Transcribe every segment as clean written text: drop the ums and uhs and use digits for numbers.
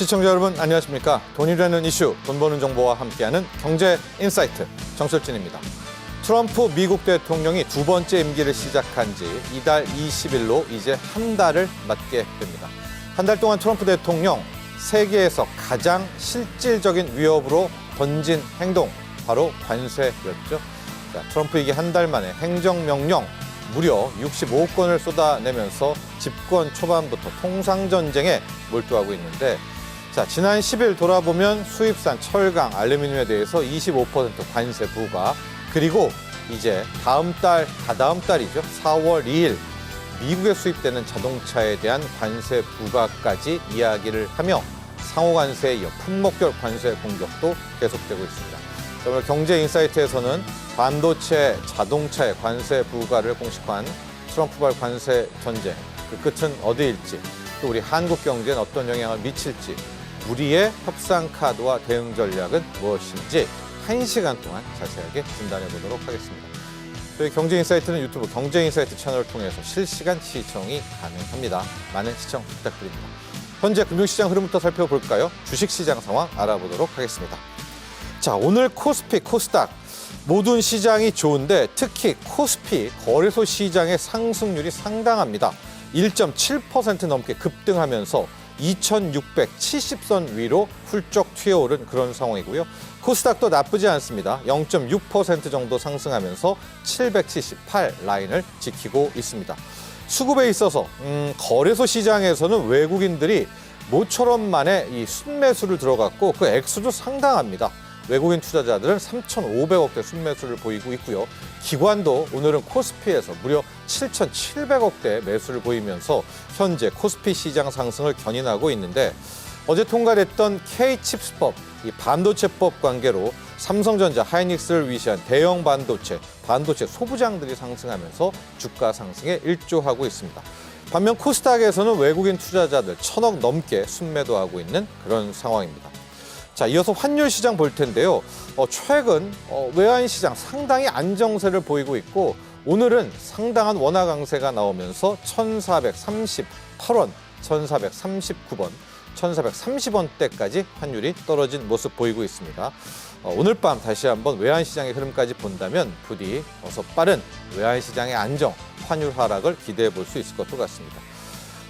시청자 여러분 안녕하십니까? 돈이라는 이슈, 돈 버는 정보와 함께하는 경제 인사이트 정철진입니다. 트럼프 미국 대통령이 두 번째 임기를 시작한 지 이달 20일로 이제 한 달을 맞게 됩니다. 한 달 동안 트럼프 대통령 세계에서 가장 실질적인 위협으로 던진 행동, 바로 관세였죠. 자, 트럼프 이게 한 달 만에 행정명령 무려 65건을 쏟아내면서 집권 초반부터 통상전쟁에 몰두하고 있는데, 자, 지난 10일 돌아보면 수입산 철강, 알루미늄에 대해서 25% 관세 부과, 그리고 이제 다다음 달이죠. 4월 2일 미국에 수입되는 자동차에 대한 관세 부과까지 이야기를 하며 상호관세에 이어 품목별 관세 공격도 계속되고 있습니다. 오늘 경제인사이트에서는 반도체, 자동차의 관세 부과를 공식화한 트럼프발 관세 전쟁, 그 끝은 어디일지, 또 우리 한국 경제엔 어떤 영향을 미칠지, 우리의 협상 카드와 대응 전략은 무엇인지 1시간 동안 자세하게 진단해 보도록 하겠습니다. 저희 경제인사이트는 유튜브 경제인사이트 채널을 통해서 실시간 시청이 가능합니다. 많은 시청 부탁드립니다. 현재 금융시장 흐름부터 살펴볼까요? 주식시장 상황 알아보도록 하겠습니다. 자, 오늘 코스피, 코스닥 모든 시장이 좋은데 특히 코스피 거래소 시장의 상승률이 상당합니다. 1.7% 넘게 급등하면서 2670선 위로 훌쩍 튀어오른 그런 상황이고요. 코스닥도 나쁘지 않습니다. 0.6% 정도 상승하면서 778 라인을 지키고 있습니다. 수급에 있어서 거래소 시장에서는 외국인들이 모처럼 만에 이 순매수를 들어갔고 그 액수도 상당합니다. 외국인 투자자들은 3,500억대 순매수를 보이고 있고요. 기관도 오늘은 코스피에서 무려 7,700억대 매수를 보이면서 현재 코스피 시장 상승을 견인하고 있는데, 어제 통과됐던 K-칩스법, 이 반도체법 관계로 삼성전자, 하이닉스를 위시한 대형 반도체 소부장들이 상승하면서 주가 상승에 일조하고 있습니다. 반면 코스닥에서는 외국인 투자자들 1,000억 넘게 순매도하고 있는 그런 상황입니다. 자, 이어서 환율 시장 볼 텐데요. 최근 외환 시장 상당히 안정세를 보이고 있고, 오늘은 상당한 원화 강세가 나오면서 1,438원, 1,439원, 1,430원대까지 환율이 떨어진 모습 보이고 있습니다. 오늘 밤 다시 한번 외환 시장의 흐름까지 본다면 부디 어서 빠른 외환 시장의 안정, 환율 하락을 기대해 볼 수 있을 것도 같습니다.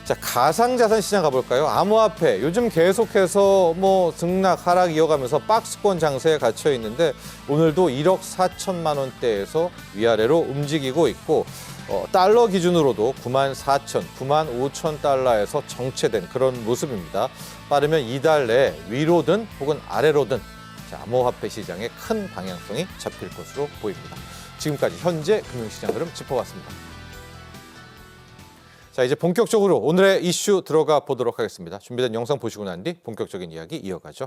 자, 가상자산 시장 가볼까요? 암호화폐 요즘 계속해서 등락 하락 이어가면서 박스권 장세에 갇혀 있는데, 오늘도 1억 4천만 원대에서 위아래로 움직이고 있고, 달러 기준으로도 94,000, 95,000달러에서 정체된 그런 모습입니다. 빠르면 이달 내에 위로든 혹은 아래로든 암호화폐 시장의 큰 방향성이 잡힐 것으로 보입니다. 지금까지 현재 금융시장 흐름 짚어봤습니다. 자, 이제 본격적으로 오늘의 이슈 들어가 보도록 하겠습니다. 준비된 영상 보시고 난 뒤 본격적인 이야기 이어가죠.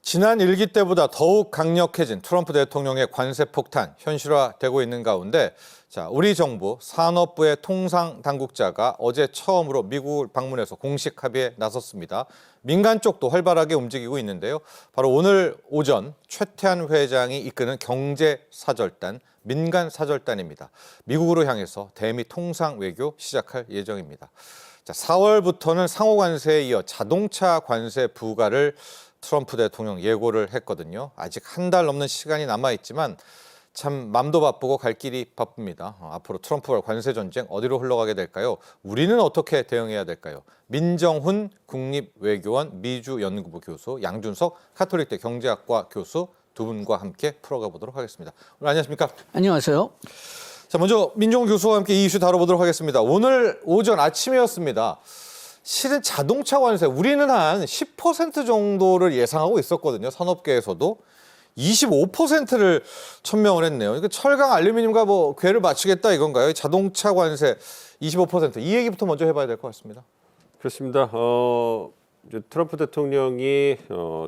지난 일기 때보다 더욱 강력해진 트럼프 대통령의 관세 폭탄 현실화되고 있는 가운데, 자, 우리 정부 산업부의 통상 당국자가 어제 처음으로 미국을 방문해서 공식 합의에 나섰습니다. 민간 쪽도 활발하게 움직이고 있는데요. 바로 오늘 오전 최태한 회장이 이끄는 경제사절단, 민간사절단입니다. 미국으로 향해서 대미 통상 외교 시작할 예정입니다. 자, 4월부터는 상호관세에 이어 자동차 관세 부과를 트럼프 대통령 예고를 했거든요. 아직 한 달 넘는 시간이 남아있지만 참 맘도 바쁘고 갈 길이 바쁩니다. 앞으로 트럼프와 관세 전쟁 어디로 흘러가게 될까요? 우리는 어떻게 대응해야 될까요? 민정훈 국립외교원 미주연구부 교수, 양준석 가톨릭대 경제학과 교수 두 분과 함께 풀어가 보도록 하겠습니다. 오늘 안녕하십니까? 안녕하세요. 자, 먼저 민정훈 교수와 함께 이 이슈 다뤄보도록 하겠습니다. 오늘 오전 아침이었습니다. 실은 자동차 관세 우리는 한 10% 정도를 예상하고 있었거든요. 산업계에서도 25%를 천명을 했네요. 그러니까 철강, 알루미늄과 뭐 궤를 맞추겠다 이건가요? 자동차 관세 25%. 이 얘기부터 먼저 해봐야 될 것 같습니다. 그렇습니다. 이제 트럼프 대통령이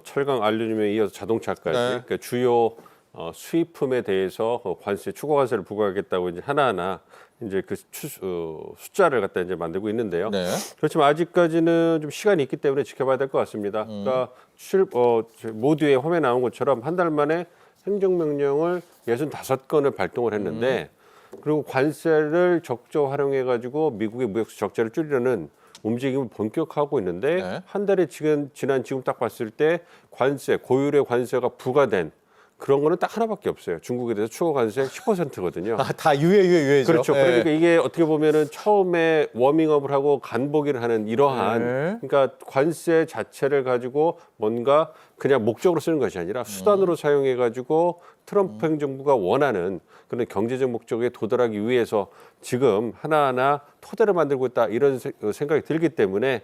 철강, 알루미늄에 이어서 자동차까지 네. 그러니까 주요 수입품에 대해서 관세, 추가 관세를 부과하겠다고 이제 하나하나 이제 그 숫자를 갖다 이제 만들고 있는데요. 네. 그렇지만 아직까지는 좀 시간이 있기 때문에 지켜봐야 될 것 같습니다. 그러니까 모두의 화면에 나온 것처럼 한 달 만에 행정명령을 65건을 발동을 했는데 그리고 관세를 적조 활용해 가지고 미국의 무역수 적자를 줄이려는 움직임을 본격화하고 있는데 네. 한 달에 지금 딱 봤을 때 관세, 고율의 관세가 부과된 그런 거는 딱 하나밖에 없어요. 중국에 대해서 추가 관세 10%거든요. 다 유예죠. 그렇죠. 네. 그러니까 이게 어떻게 보면은 처음에 워밍업을 하고 간보기를 하는 이러한 네. 그러니까 관세 자체를 가지고 뭔가 그냥 목적으로 쓰는 것이 아니라 수단으로 사용해 가지고 트럼프 행정부가 원하는 그런 경제적 목적에 도달하기 위해서 지금 하나하나 토대를 만들고 있다 이런 생각이 들기 때문에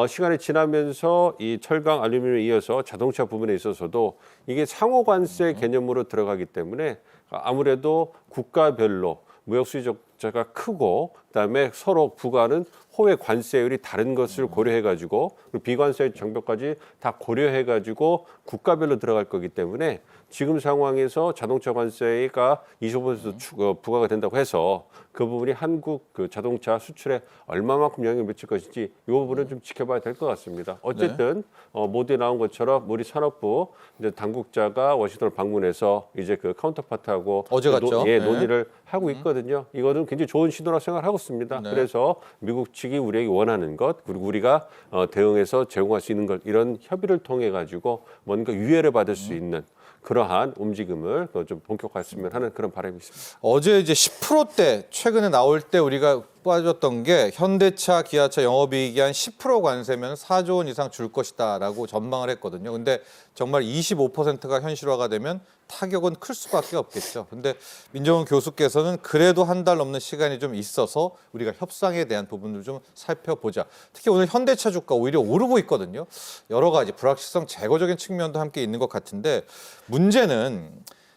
시간이 지나면서 이 철강, 알루미늄에 이어서 자동차 부분에 있어서도 이게 상호 관세 개념으로 들어가기 때문에 아무래도 국가별로 무역 수지 적자가 크고 그다음에 서로 부과하는 호외 관세율이 다른 것을 고려해 가지고 그리고 비관세 장벽까지 다 고려해 가지고 국가별로 들어갈 거기 때문에 지금 상황에서 자동차 관세가 25% 부과가 된다고 해서 그 부분이 한국 그 자동차 수출에 얼마만큼 영향을 미칠 것인지 이 부분은 좀 지켜봐야 될 것 같습니다. 어쨌든 모두에 나온 것처럼 우리 산업부 이제 당국자가 워싱턴을 방문해서 이제 그 카운터파트하고 어제 갔죠. 네. 논의를 하고 있거든요. 이거는 굉장히 좋은 시도라 생각하고 있습니다. 네. 그래서 미국 측이 우리에게 원하는 것 그리고 우리가 대응해서 제공할 수 있는 것 이런 협의를 통해 가지고 뭔가 유예를 받을 수 있는 그러한 움직임을 좀 본격화했으면 하는 그런 바람이 있습니다. 어제 이제 10%대 최근에 나올 때 우리가 빠졌던 게 현대차, 기아차 영업이익이 한 10% 관세면 4조 원 이상 줄 것이다라고 전망을 했거든요. 근데 정말 25%가 현실화가 되면 타격은 클 수밖에 없겠죠. 근데 민정훈 교수께서는 그래도 한 달 넘는 시간이 좀 있어서 우리가 협상에 대한 부분을 좀 살펴보자. 특히 오늘 현대차 주가 오히려 오르고 있거든요. 여러 가지 불확실성 제거적인 측면도 함께 있는 것 같은데 문제는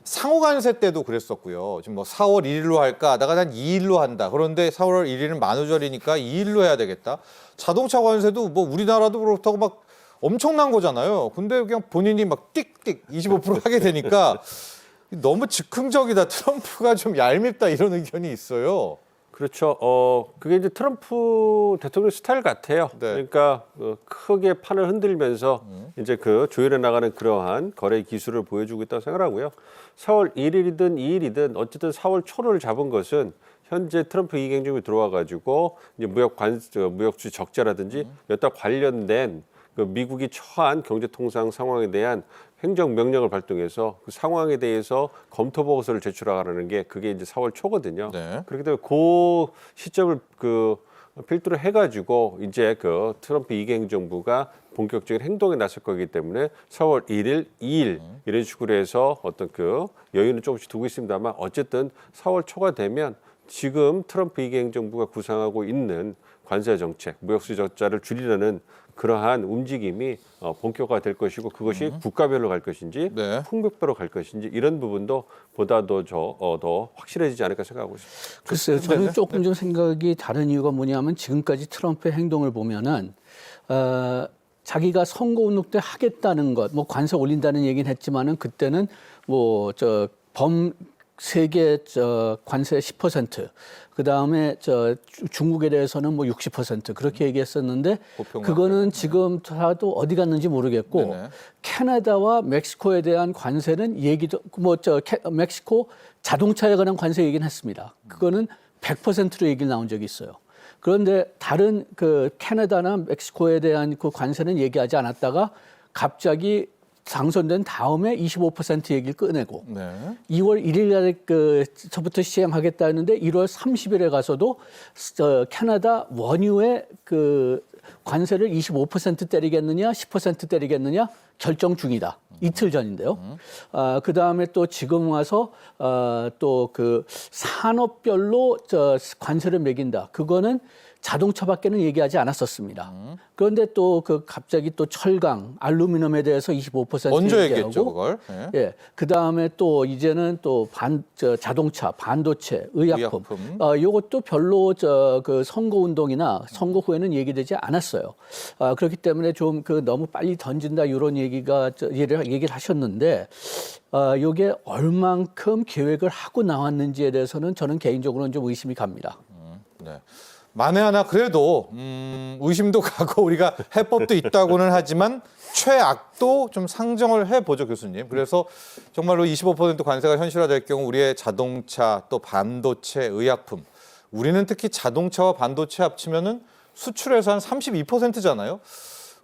상호 관세 때도 그랬었고요. 지금 뭐 4월 1일로 할까 하다가 난 2일로 한다. 그런데 4월 1일은 만우절이니까 2일로 해야 되겠다. 자동차 관세도 뭐 우리나라도 그렇다고 막 엄청난 거잖아요. 근데 그냥 본인이 막 띡띡 25% 하게 되니까 너무 즉흥적이다. 트럼프가 좀 얄밉다 이런 의견이 있어요. 그렇죠. 그게 이제 트럼프 대통령 스타일 같아요. 네. 그러니까 크게 판을 흔들면서 이제 그 조율해 나가는 그러한 거래 기술을 보여주고 있다고 생각하고요. 4월 1일이든 2일이든 어쨌든 4월 초를 잡은 것은 현재 트럼프 이익 행정이 들어와 가지고 이제 무역수 적자라든지 여타 관련된 그 미국이 처한 경제통상 상황에 대한 행정명령을 발동해서 그 상황에 대해서 검토 보고서를 제출하라는 게 그게 이제 4월 초거든요. 네. 그렇기 때문에 그 시점을 그 필두로 해가지고 이제 그 트럼프 이익 행정부가 본격적인 행동에 나설 거기 때문에 4월 1일, 2일 이런 식으로 해서 어떤 그 여유는 조금씩 두고 있습니다만 어쨌든 4월 초가 되면 지금 트럼프 이익 행정부가 구상하고 있는 관세 정책, 무역수지 적자를 줄이려는 그러한 움직임이 본격화될 것이고 그것이 국가별로 갈 것인지 네. 품목별로 갈 것인지 이런 부분도 보다 더 확실해지지 않을까 생각하고 있습니다. 글쎄요, 저는 조금 좀 생각이 다른 이유가 뭐냐면 지금까지 트럼프의 행동을 보면은 자기가 선거 운동 때 하겠다는 것, 뭐 관세 올린다는 얘기는 했지만은 그때는 뭐 세계 관세 10%, 그 다음에 중국에 대해서는 뭐 60% 그렇게 얘기했었는데 그거는 지금 다도 어디 갔는지 모르겠고 네네. 캐나다와 멕시코에 대한 관세는 얘기도 멕시코 자동차에 관한 관세 얘기는 했습니다. 그거는 100%로 얘기 나온 적이 있어요. 그런데 다른 그 캐나다나 멕시코에 대한 그 관세는 얘기하지 않았다가 갑자기 당선된 다음에 25% 얘기를 꺼내고 네. 2월 1일 날에 저부터 시행하겠다 했는데 1월 30일에 가서도 캐나다 원유의 관세를 25% 때리겠느냐, 10% 때리겠느냐 결정 중이다. 이틀 전인데요. 그 다음에 또 지금 와서 또 산업별로 관세를 매긴다. 그거는 자동차밖에는 얘기하지 않았었습니다. 그런데 또 갑자기 또 철강, 알루미늄에 대해서 25% 먼저 얘기하고, 얘기했죠, 그걸. 네. 예. 그 다음에 또 이제는 또 자동차, 반도체, 의약품. 요것도 별로 선거 운동이나 선거 후에는 얘기되지 않았어요. 그렇기 때문에 좀 너무 빨리 던진다 이런 얘기를 하셨는데, 요게 얼만큼 계획을 하고 나왔는지에 대해서는 저는 개인적으로는 좀 의심이 갑니다. 네. 만에 하나 그래도 의심도 가고 우리가 해법도 있다고는 하지만 최악도 좀 상정을 해보죠, 교수님. 그래서 정말로 25% 관세가 현실화될 경우 우리의 자동차, 또 반도체, 의약품, 우리는 특히 자동차와 반도체 합치면은 수출에서 한 32%잖아요.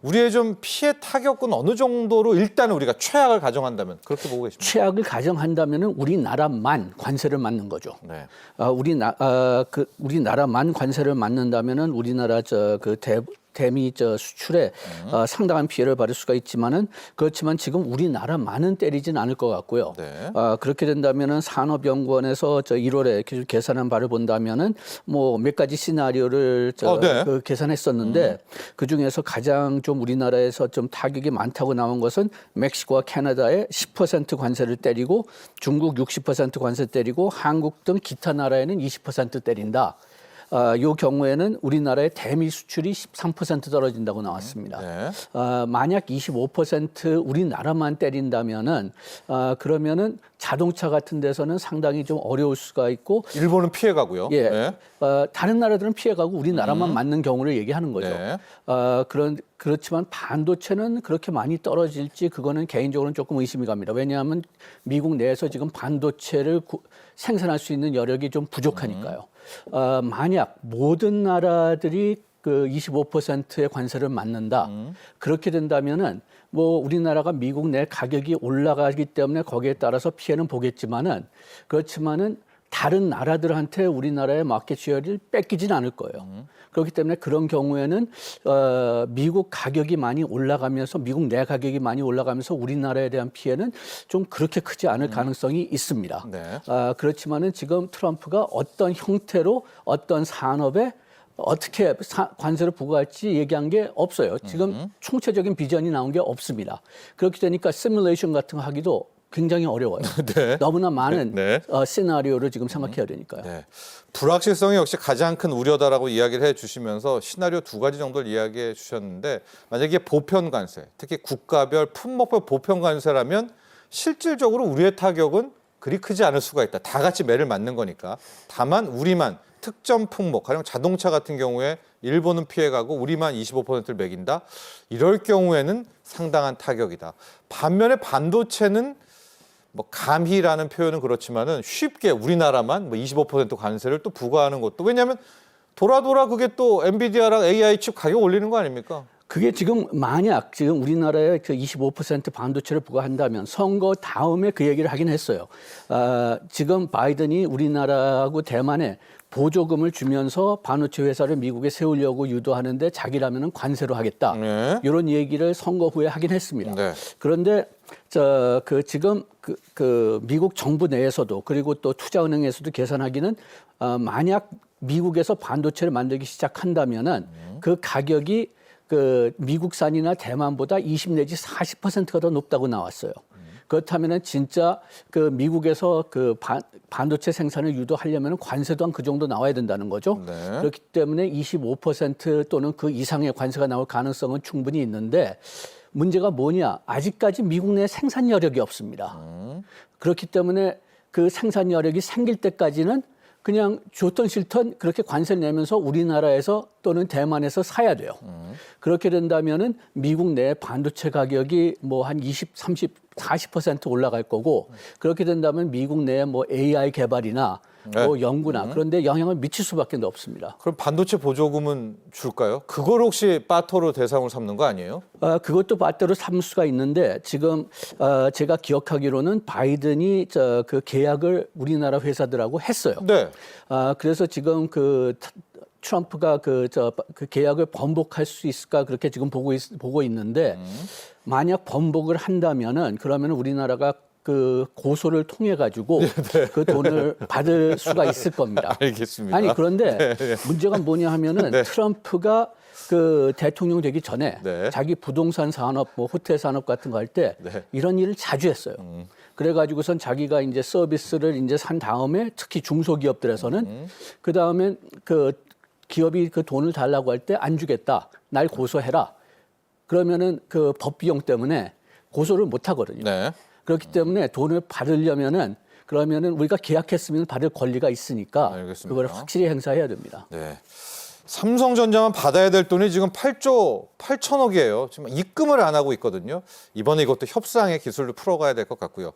우리의 좀 피해 타격은 어느 정도로 일단 우리가 최악을 가정한다면 그렇게 보고 계십니까? 최악을 가정한다면은 우리나라만 관세를 맞는 거죠. 네. 우리나라만 관세를 맞는다면은 우리나라 대미 수출에 상당한 피해를 받을 수가 있지만은 그렇지만 지금 우리나라만은 때리진 않을 것 같고요. 네. 그렇게 된다면은 산업연구원에서 1월에 계산한 바를 본다면은 뭐 몇 가지 시나리오를 네. 계산했었는데 그 중에서 가장 좀 우리나라에서 좀 타격이 많다고 나온 것은 멕시코와 캐나다에 10% 관세를 때리고 중국 60% 관세 때리고 한국 등 기타 나라에는 20% 때린다. 이 경우에는 우리나라의 대미 수출이 13% 떨어진다고 나왔습니다. 네. 만약 25% 우리나라만 때린다면은 그러면은 자동차 같은 데서는 상당히 좀 어려울 수가 있고 일본은 피해가고요. 예. 네. 다른 나라들은 피해가고 우리나라만 맞는 경우를 얘기하는 거죠. 네. 그렇지만 반도체는 그렇게 많이 떨어질지 그거는 개인적으로는 조금 의심이 갑니다. 왜냐하면 미국 내에서 지금 반도체를 생산할 수 있는 여력이 좀 부족하니까요. 만약 모든 나라들이 25%의 관세를 맞는다. 그렇게 된다면은 뭐 우리나라가 미국 내 가격이 올라가기 때문에 거기에 따라서 피해는 보겠지만은 그렇지만은 다른 나라들한테 우리나라의 마켓 쉐어를 뺏기진 않을 거예요. 그렇기 때문에 그런 경우에는 미국 가격이 많이 올라가면서 미국 내 가격이 많이 올라가면서 우리나라에 대한 피해는 좀 그렇게 크지 않을 가능성이 있습니다. 네. 그렇지만은 지금 트럼프가 어떤 형태로 어떤 산업에 어떻게 관세를 부과할지 얘기한 게 없어요. 지금 총체적인 비전이 나온 게 없습니다. 그렇게 되니까 시뮬레이션 같은 거 하기도 굉장히 어려워요. 네. 너무나 많은 네. 시나리오를 지금 생각해야 되니까요. 네. 불확실성이 역시 가장 큰 우려다라고 이야기를 해주시면서 시나리오 2가지 정도를 이야기해 주셨는데 만약에 보편 관세, 특히 국가별 품목별 보편 관세라면 실질적으로 우리의 타격은 그리 크지 않을 수가 있다. 다 같이 매를 맞는 거니까. 다만 우리만 특정 품목, 가령 자동차 같은 경우에 일본은 피해가고 우리만 25%를 매긴다. 이럴 경우에는 상당한 타격이다. 반면에 반도체는 뭐 감히라는 표현은 그렇지만은 쉽게 우리나라만 뭐 25% 관세를 또 부과하는 것도 왜냐하면 돌아 그게 또 엔비디아랑 AI 칩 가격 올리는 거 아닙니까? 그게 지금 만약 지금 우리나라에 25% 반도체를 부과한다면 선거 다음에 그 얘기를 하긴 했어요. 지금 바이든이 우리나라하고 대만에 보조금을 주면서 반도체 회사를 미국에 세우려고 유도하는데 자기라면은 관세로 하겠다. 네. 이런 얘기를 선거 후에 하긴 했습니다. 네. 그런데 지금 미국 정부 내에서도 그리고 또 투자은행에서도 계산하기는 만약 미국에서 반도체를 만들기 시작한다면은 그 가격이 미국산이나 대만보다 20 내지 40%가 더 높다고 나왔어요. 그렇다면은 진짜 미국에서 반도체 생산을 유도하려면 관세도 한 그 정도 나와야 된다는 거죠. 네. 그렇기 때문에 25% 또는 그 이상의 관세가 나올 가능성은 충분히 있는데 문제가 뭐냐? 아직까지 미국 내 생산 여력이 없습니다. 그렇기 때문에 그 생산 여력이 생길 때까지는 그냥 좋든 싫든 그렇게 관세를 내면서 우리나라에서 또는 대만에서 사야 돼요. 그렇게 된다면은 미국 내 반도체 가격이 뭐 한 20, 30, 40% 올라갈 거고 그렇게 된다면 미국 내 뭐 AI 개발이나 네. 뭐 연구나 그런 데 영향을 미칠 수밖에 없습니다. 그럼 반도체 보조금은 줄까요? 그걸 혹시 빠토로 대상으로 삼는 거 아니에요? 그것도 빠따로 삼을 수가 있는데 지금 제가 기억하기로는 바이든이 그 계약을 우리나라 회사들하고 했어요. 네. 그래서 지금 트럼프가 그 계약을 번복할 수 있을까 그렇게 지금 보고 있는데 만약 번복을 한다면은 그러면 우리나라가 그 고소를 통해 가지고 그 돈을 받을 수가 있을 겁니다. 알겠습니다. 아니 그런데 문제가 뭐냐 하면은 트럼프가 그 대통령 되기 전에 네. 자기 부동산 산업, 뭐 호텔 산업 같은 거 할 때 네. 이런 일을 자주 했어요. 그래가지고선 자기가 이제 서비스를 이제 산 다음에 특히 중소기업들에서는 그 다음에 그 기업이 그 돈을 달라고 할 때 안 주겠다, 날 고소해라. 그러면은 그 법 비용 때문에 고소를 못 하거든요. 네. 그렇기 때문에 돈을 받으려면은 그러면은 우리가 계약했으면 받을 권리가 있으니까 알겠습니다. 그걸 확실히 행사해야 됩니다. 네. 삼성전자만 받아야 될 돈이 지금 8조 8천억이에요. 지금 입금을 안 하고 있거든요. 이번에 이것도 협상의 기술로 풀어가야 될 것 같고요.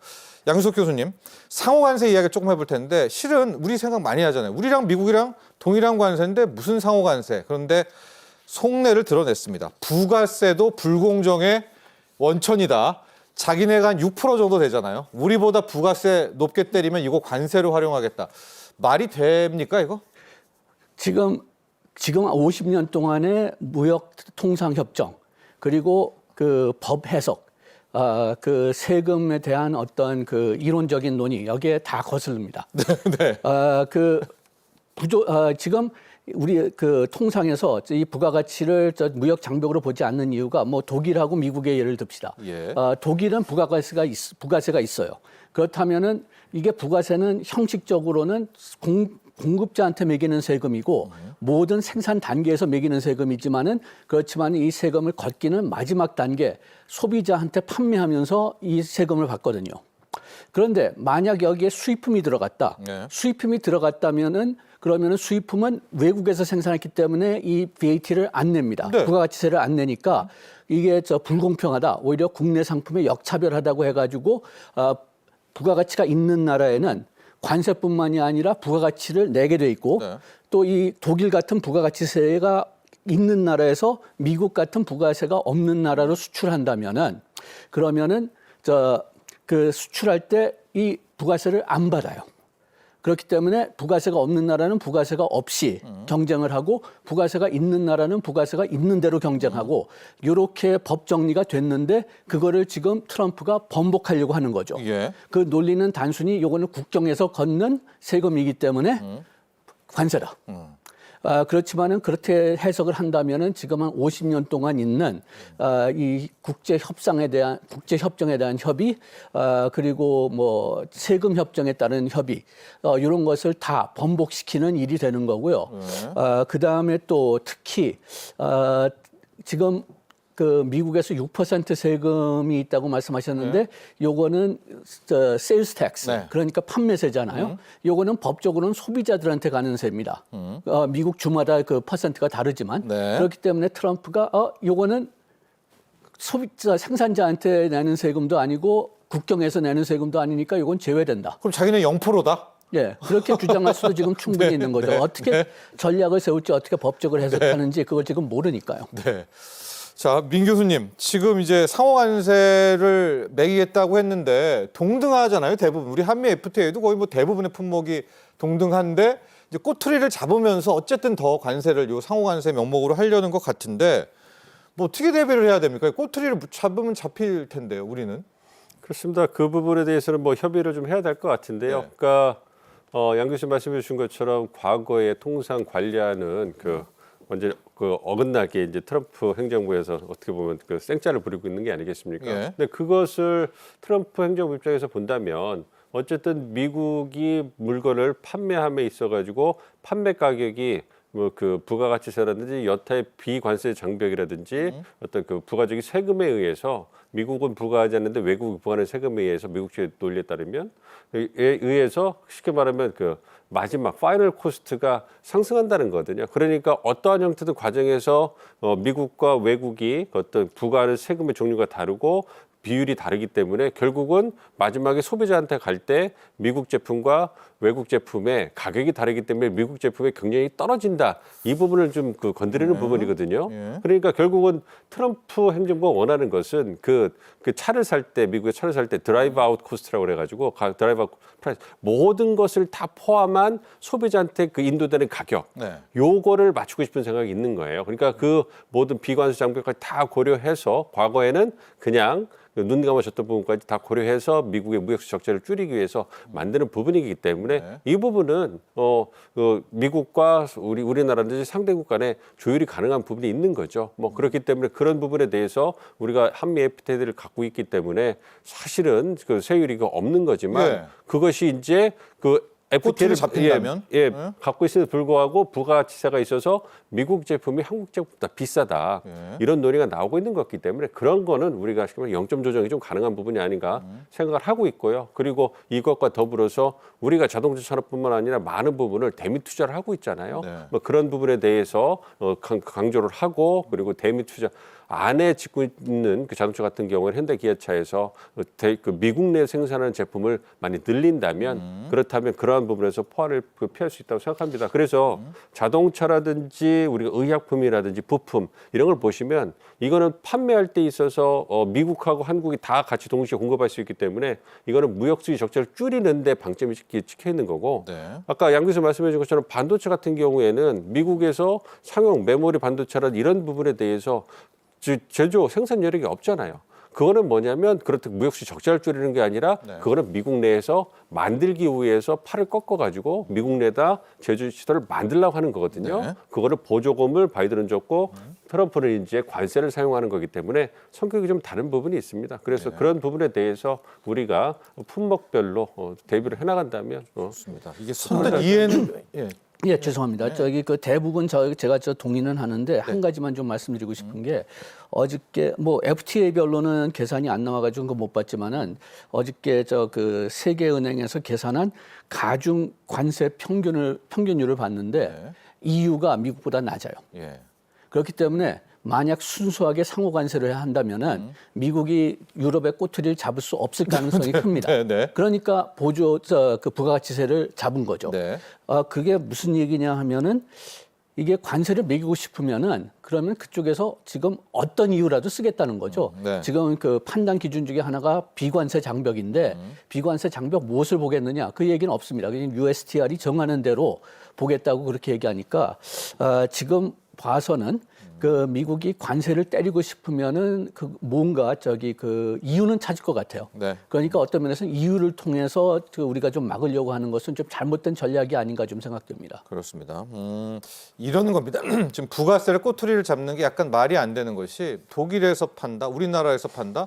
양수석 교수님, 상호 관세 이야기 조금 해볼 텐데 실은 우리 생각 많이 하잖아요. 우리랑 미국이랑 동일한 관세인데 무슨 상호 관세? 그런데 속내를 드러냈습니다. 부가세도 불공정의 원천이다. 자기네가 한 6% 정도 되잖아요. 우리보다 부가세 높게 때리면 이거 관세로 활용하겠다. 말이 됩니까 이거? 지금 50년 동안의 무역 통상 협정 그리고 그 법 해석, 그 세금에 대한 어떤 그 이론적인 논의 여기에 다 거슬립니다. 네. 지금 우리 그 통상에서 이 부가가치를 무역 장벽으로 보지 않는 이유가 뭐 독일하고 미국의 예를 듭시다. 예. 독일은 부가세가 있어요. 그렇다면은 이게 부가세는 형식적으로는 공급자한테 매기는 세금이고 모든 생산 단계에서 매기는 세금이지만은 그렇지만 이 세금을 걷기는 마지막 단계 소비자한테 판매하면서 이 세금을 받거든요. 그런데 만약 여기에 수입품이 들어갔다. 네. 수입품이 들어갔다면은 그러면은 수입품은 외국에서 생산했기 때문에 이 VAT를 안 냅니다. 네. 부가가치세를 안 내니까 이게 불공평하다. 오히려 국내 상품에 역차별하다고 해가지고 부가가치가 있는 나라에는 관세뿐만이 아니라 부가가치를 내게 돼 있고 네. 또 이 독일 같은 부가가치세가 있는 나라에서 미국 같은 부가세가 없는 나라로 수출한다면은 그러면은 그 수출할 때 이 부가세를 안 받아요. 그렇기 때문에 부가세가 없는 나라는 부가세가 없이 경쟁을 하고 부가세가 있는 나라는 부가세가 있는 대로 경쟁하고 이렇게 법 정리가 됐는데 그거를 지금 트럼프가 번복하려고 하는 거죠. 예. 그 논리는 단순히 이거는 국경에서 걷는 세금이기 때문에 관세다. 그렇지만은 그렇게 해석을 한다면은 지금 한 50년 동안 있는 이 국제 협정에 대한 협의 그리고 뭐 세금 협정에 따른 협의 이런 것을 다 번복시키는 일이 되는 거고요. 그 다음에 또 특히 지금 그 미국에서 6% 세금이 있다고 말씀하셨는데 요거는 세일스 텍스 네. 그러니까 판매세잖아요. 요거는 법적으로는 소비자들한테 가는 세입니다. 미국 주마다 그 퍼센트가 다르지만 네. 그렇기 때문에 트럼프가 요거는 소비자 생산자한테 내는 세금도 아니고 국경에서 내는 세금도 아니니까 요건 제외된다. 그럼 자기는 0%다? 예, 그렇게 주장할 수도 지금 충분히 있는 거죠. 어떻게 전략을 세울지 어떻게 법적으로 해석하는지 그걸 지금 모르니까요. 네. 자, 민 교수님, 지금 이제 상호 관세를 매기겠다고 했는데 동등하잖아요, 대부분. 우리 한미 FTA도 거의 뭐 대부분의 품목이 동등한데 이제 꼬투리를 잡으면서 어쨌든 더 관세를 요 상호 관세 명목으로 하려는 것 같은데 뭐 어떻게 대비를 해야 됩니까? 꼬투리를 잡으면 잡힐 텐데요, 우리는. 그렇습니다. 그 부분에 대해서는 뭐 협의를 좀 해야 될 것 같은데요. 네. 그러니까 양 교수님 말씀해 주신 것처럼 과거에 통상 관리하는 그 먼저 그 어긋나게 이제 트럼프 행정부에서 어떻게 보면 그 생짜를 부리고 있는 게 아니겠습니까? 예. 근데 그것을 트럼프 행정부 입장에서 본다면 어쨌든 미국이 물건을 판매함에 있어 가지고 판매 가격이 뭐 그 부가가치세라든지 여타의 비관세 장벽이라든지 어떤 그 부가적인 세금에 의해서 미국은 부과하지 않는데 외국이 부과하는 세금에 의해서 미국 측의 논리에 따르면 의해서 쉽게 말하면 그 마지막 파이널 코스트가 상승한다는 거거든요. 그러니까 어떠한 형태든 과정에서 미국과 외국이 어떤 부과하는 세금의 종류가 다르고 비율이 다르기 때문에 결국은 마지막에 소비자한테 갈 때 미국 제품과 외국 제품의 가격이 다르기 때문에 미국 제품의 경쟁이 떨어진다. 이 부분을 좀 건드리는 부분이거든요. 예. 그러니까 결국은 트럼프 행정부가 원하는 것은 그 차를 살 때 미국의 차를 살 때 드라이브 아웃 코스트라고 그래가지고 드라이브 아웃 프라이스 모든 것을 다 포함한 소비자한테 그 인도되는 가격 네. 요거를 맞추고 싶은 생각이 있는 거예요. 그러니까 그 모든 비관세 장벽까지 다 고려해서 과거에는 그냥 눈 감아줬던 부분까지 다 고려해서 미국의 무역수 적자를 줄이기 위해서 만드는 부분이기 때문에 네. 이 부분은 미국과 우리나라든지 상대국 간에 조율이 가능한 부분이 있는 거죠. 뭐 그렇기 때문에 그런 부분에 대해서 우리가 한미 FTA를 갖고 있기 때문에 사실은 그 세율이 없는 거지만 예. 그것이 이제 그 꼬투리를 FTA를 잡힌다면? 갖고 있음에도 불구하고 부가가치세가 있어서 미국 제품이 한국 제품보다 비싸다. 예. 이런 논의가 나오고 있는 것 같기 때문에 그런 거는 우리가 0점 조정이 좀 가능한 부분이 아닌가 생각을 하고 있고요. 그리고 이것과 더불어서 우리가 자동차 산업뿐만 아니라 많은 부분을 대미 투자를 하고 있잖아요. 네. 뭐 그런 부분에 대해서 강조를 하고 그리고 대미 투자 안에 짓고 있는 그 자동차 같은 경우는 현대 기아차에서 그 미국 내 생산하는 제품을 많이 늘린다면 그렇다면 그러한 부분에서 포화를 피할 수 있다고 생각합니다. 그래서 자동차라든지 우리가 의약품이라든지 부품 이런 걸 보시면 이거는 판매할 때 있어서 미국하고 한국이 다 같이 동시에 공급할 수 있기 때문에 이거는 무역수지 적자를 줄이는데 방점이 찍혀 있는 거고 네. 아까 양 교수 말씀해 준 것처럼 반도체 같은 경우에는 미국에서 상용 메모리 반도체라는 이런 부분에 대해서 제조 생산 여력이 없잖아요. 그거는 뭐냐면 그렇다고 무역수지 적자를 줄이는 게 아니라 네. 그거는 미국 내에서 만들기 위해서 팔을 꺾어가지고 미국 내다 제조 시설을 만들려고 하는 거거든요. 네. 그거를 보조금을 바이든은 줬고 트럼프는 이제 관세를 사용하는 거기 때문에 성격이 좀 다른 부분이 있습니다. 그래서 네. 그런 부분에 대해서 우리가 품목별로 대비를 해나간다면 좋습니다. 이게 선뜻 이해는 예. 예, 죄송합니다. 저기 그 대부분 제가 동의는 하는데 한 가지만 좀 말씀드리고 싶은 게 어저께 뭐 FTA별로는 계산이 안 나와가지고 그거 못 봤지만은 어저께 그 세계은행에서 계산한 가중 관세 평균율을 봤는데 EU가 미국보다 낮아요. 예. 그렇기 때문에 만약 순수하게 상호 관세를 한다면은 미국이 유럽의 꼬투리를 잡을 수 없을 가능성이 큽니다. 네, 네. 그러니까 그 부가가치세를 잡은 거죠. 네. 그게 무슨 얘기냐 하면은 이게 관세를 매기고 싶으면은 그러면 그쪽에서 지금 어떤 이유라도 쓰겠다는 거죠. 네. 지금 그 판단 기준 중에 하나가 비관세 장벽인데 비관세 장벽 무엇을 보겠느냐 그 얘기는 없습니다. 그냥 USTR이 정하는 대로 보겠다고 그렇게 얘기하니까 지금 봐서는 그 미국이 관세를 때리고 싶으면은 그 뭔가 그 이유는 찾을 것 같아요. 네. 그러니까 어떤 면에서는 이유를 통해서 우리가 좀 막으려고 하는 것은 좀 잘못된 전략이 아닌가 좀 생각됩니다. 그렇습니다. 이러는 겁니다. 지금 부가세를 꼬투리를 잡는 게 약간 말이 안 되는 것이 독일에서 판다, 우리나라에서 판다.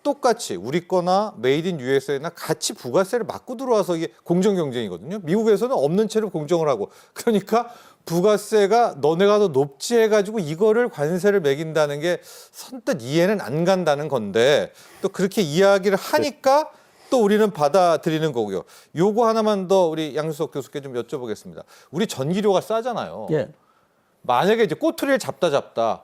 똑같이 우리 거나 메이드 인 USA나 같이 부가세를 맞고 들어와서 이게 공정 경쟁이거든요. 미국에서는 없는 채로 공정을 하고 그러니까 부가세가 너네가 더 높지 해가지고 이거를 관세를 매긴다는 게 선뜻 이해는 안 간다는 건데 또 그렇게 이야기를 하니까 또 우리는 받아들이는 거고요. 요거 하나만 더 우리 양수석 교수께 좀 여쭤보겠습니다. 우리 전기료가 싸잖아요. 예. 만약에 이제 꼬투리를 잡다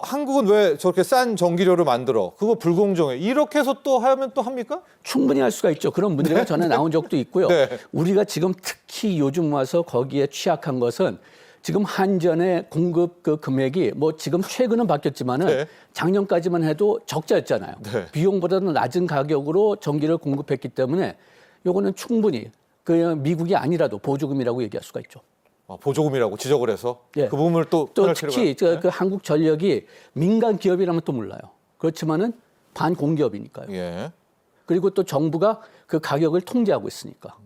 한국은 왜 저렇게 싼 전기료를 만들어? 그거 불공정해. 이렇게 해서 또 하면 또 합니까? 충분히 할 수가 있죠. 그런 문제가 전에 나온 적도 있고요. 네. 우리가 지금 특히 요즘 와서 거기에 취약한 것은 지금 한전의 공급 그 금액이 뭐 지금 최근은 바뀌었지만은 네. 작년까지만 해도 적자였잖아요. 네. 비용보다는 낮은 가격으로 전기를 공급했기 때문에 요거는 충분히 그 미국이 아니라도 보조금이라고 얘기할 수가 있죠. 보조금이라고 지적을 해서 예. 그 부분을 또 특히 그 한국전력이 민간 기업이라면 또 몰라요. 그렇지만은 반공기업이니까요. 예. 그리고 또 정부가 그 가격을 통제하고 있으니까.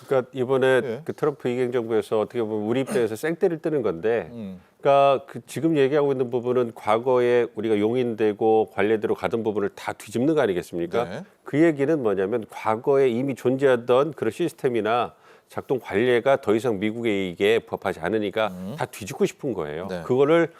그러니까 이번에 예. 그 트럼프 이행 정부에서 어떻게 보면 우리 입장에서 생떼를 뜨는 건데, 그러니까 그 지금 얘기하고 있는 부분은 과거에 우리가 용인되고 관례대로 가던 부분을 다 뒤집는 거 아니겠습니까? 네. 그 얘기는 뭐냐면 과거에 이미 존재하던 그런 시스템이나 작동 관례가 더 이상 미국의 이익에 부합하지 않으니까 다 뒤집고 싶은 거예요. 네. 그거를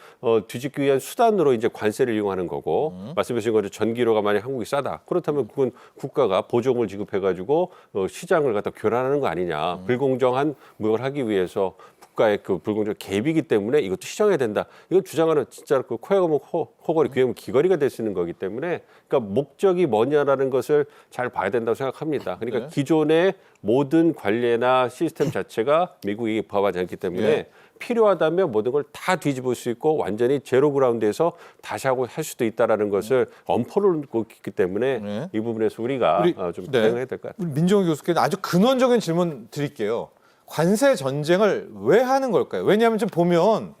뒤집기 위한 수단으로 이제 관세를 이용하는 거고 말씀하신 것처럼 전기료가 만약 한국이 싸다. 그렇다면 그건 국가가 보조금을 지급해가지고 시장을 갖다 교란하는 거 아니냐. 불공정한 무역을 하기 위해서 미국과의 그 불공정 갭이기 때문에 이것도 시정해야 된다. 이걸 주장하는 진짜 그 코에 가면 코걸이, 귀에 가면 귀걸이가 될 수 있는 거기 때문에 그러니까 목적이 뭐냐라는 것을 잘 봐야 된다고 생각합니다. 그러니까 네. 기존의 모든 관례나 시스템 자체가 미국이 부합하지 않기 때문에 네. 필요하다면 모든 걸 다 뒤집을 수 있고 완전히 제로 그라운드에서 다시 하고 할 수도 있다라는 것을 엄포를 놓고 있기 때문에 네. 이 부분에서 우리가 좀 네. 대응해야 될 것 같아요. 우리 민정우 교수께는 아주 근원적인 질문 드릴게요. 관세 전쟁을 왜 하는 걸까요? 왜냐하면 지금 보면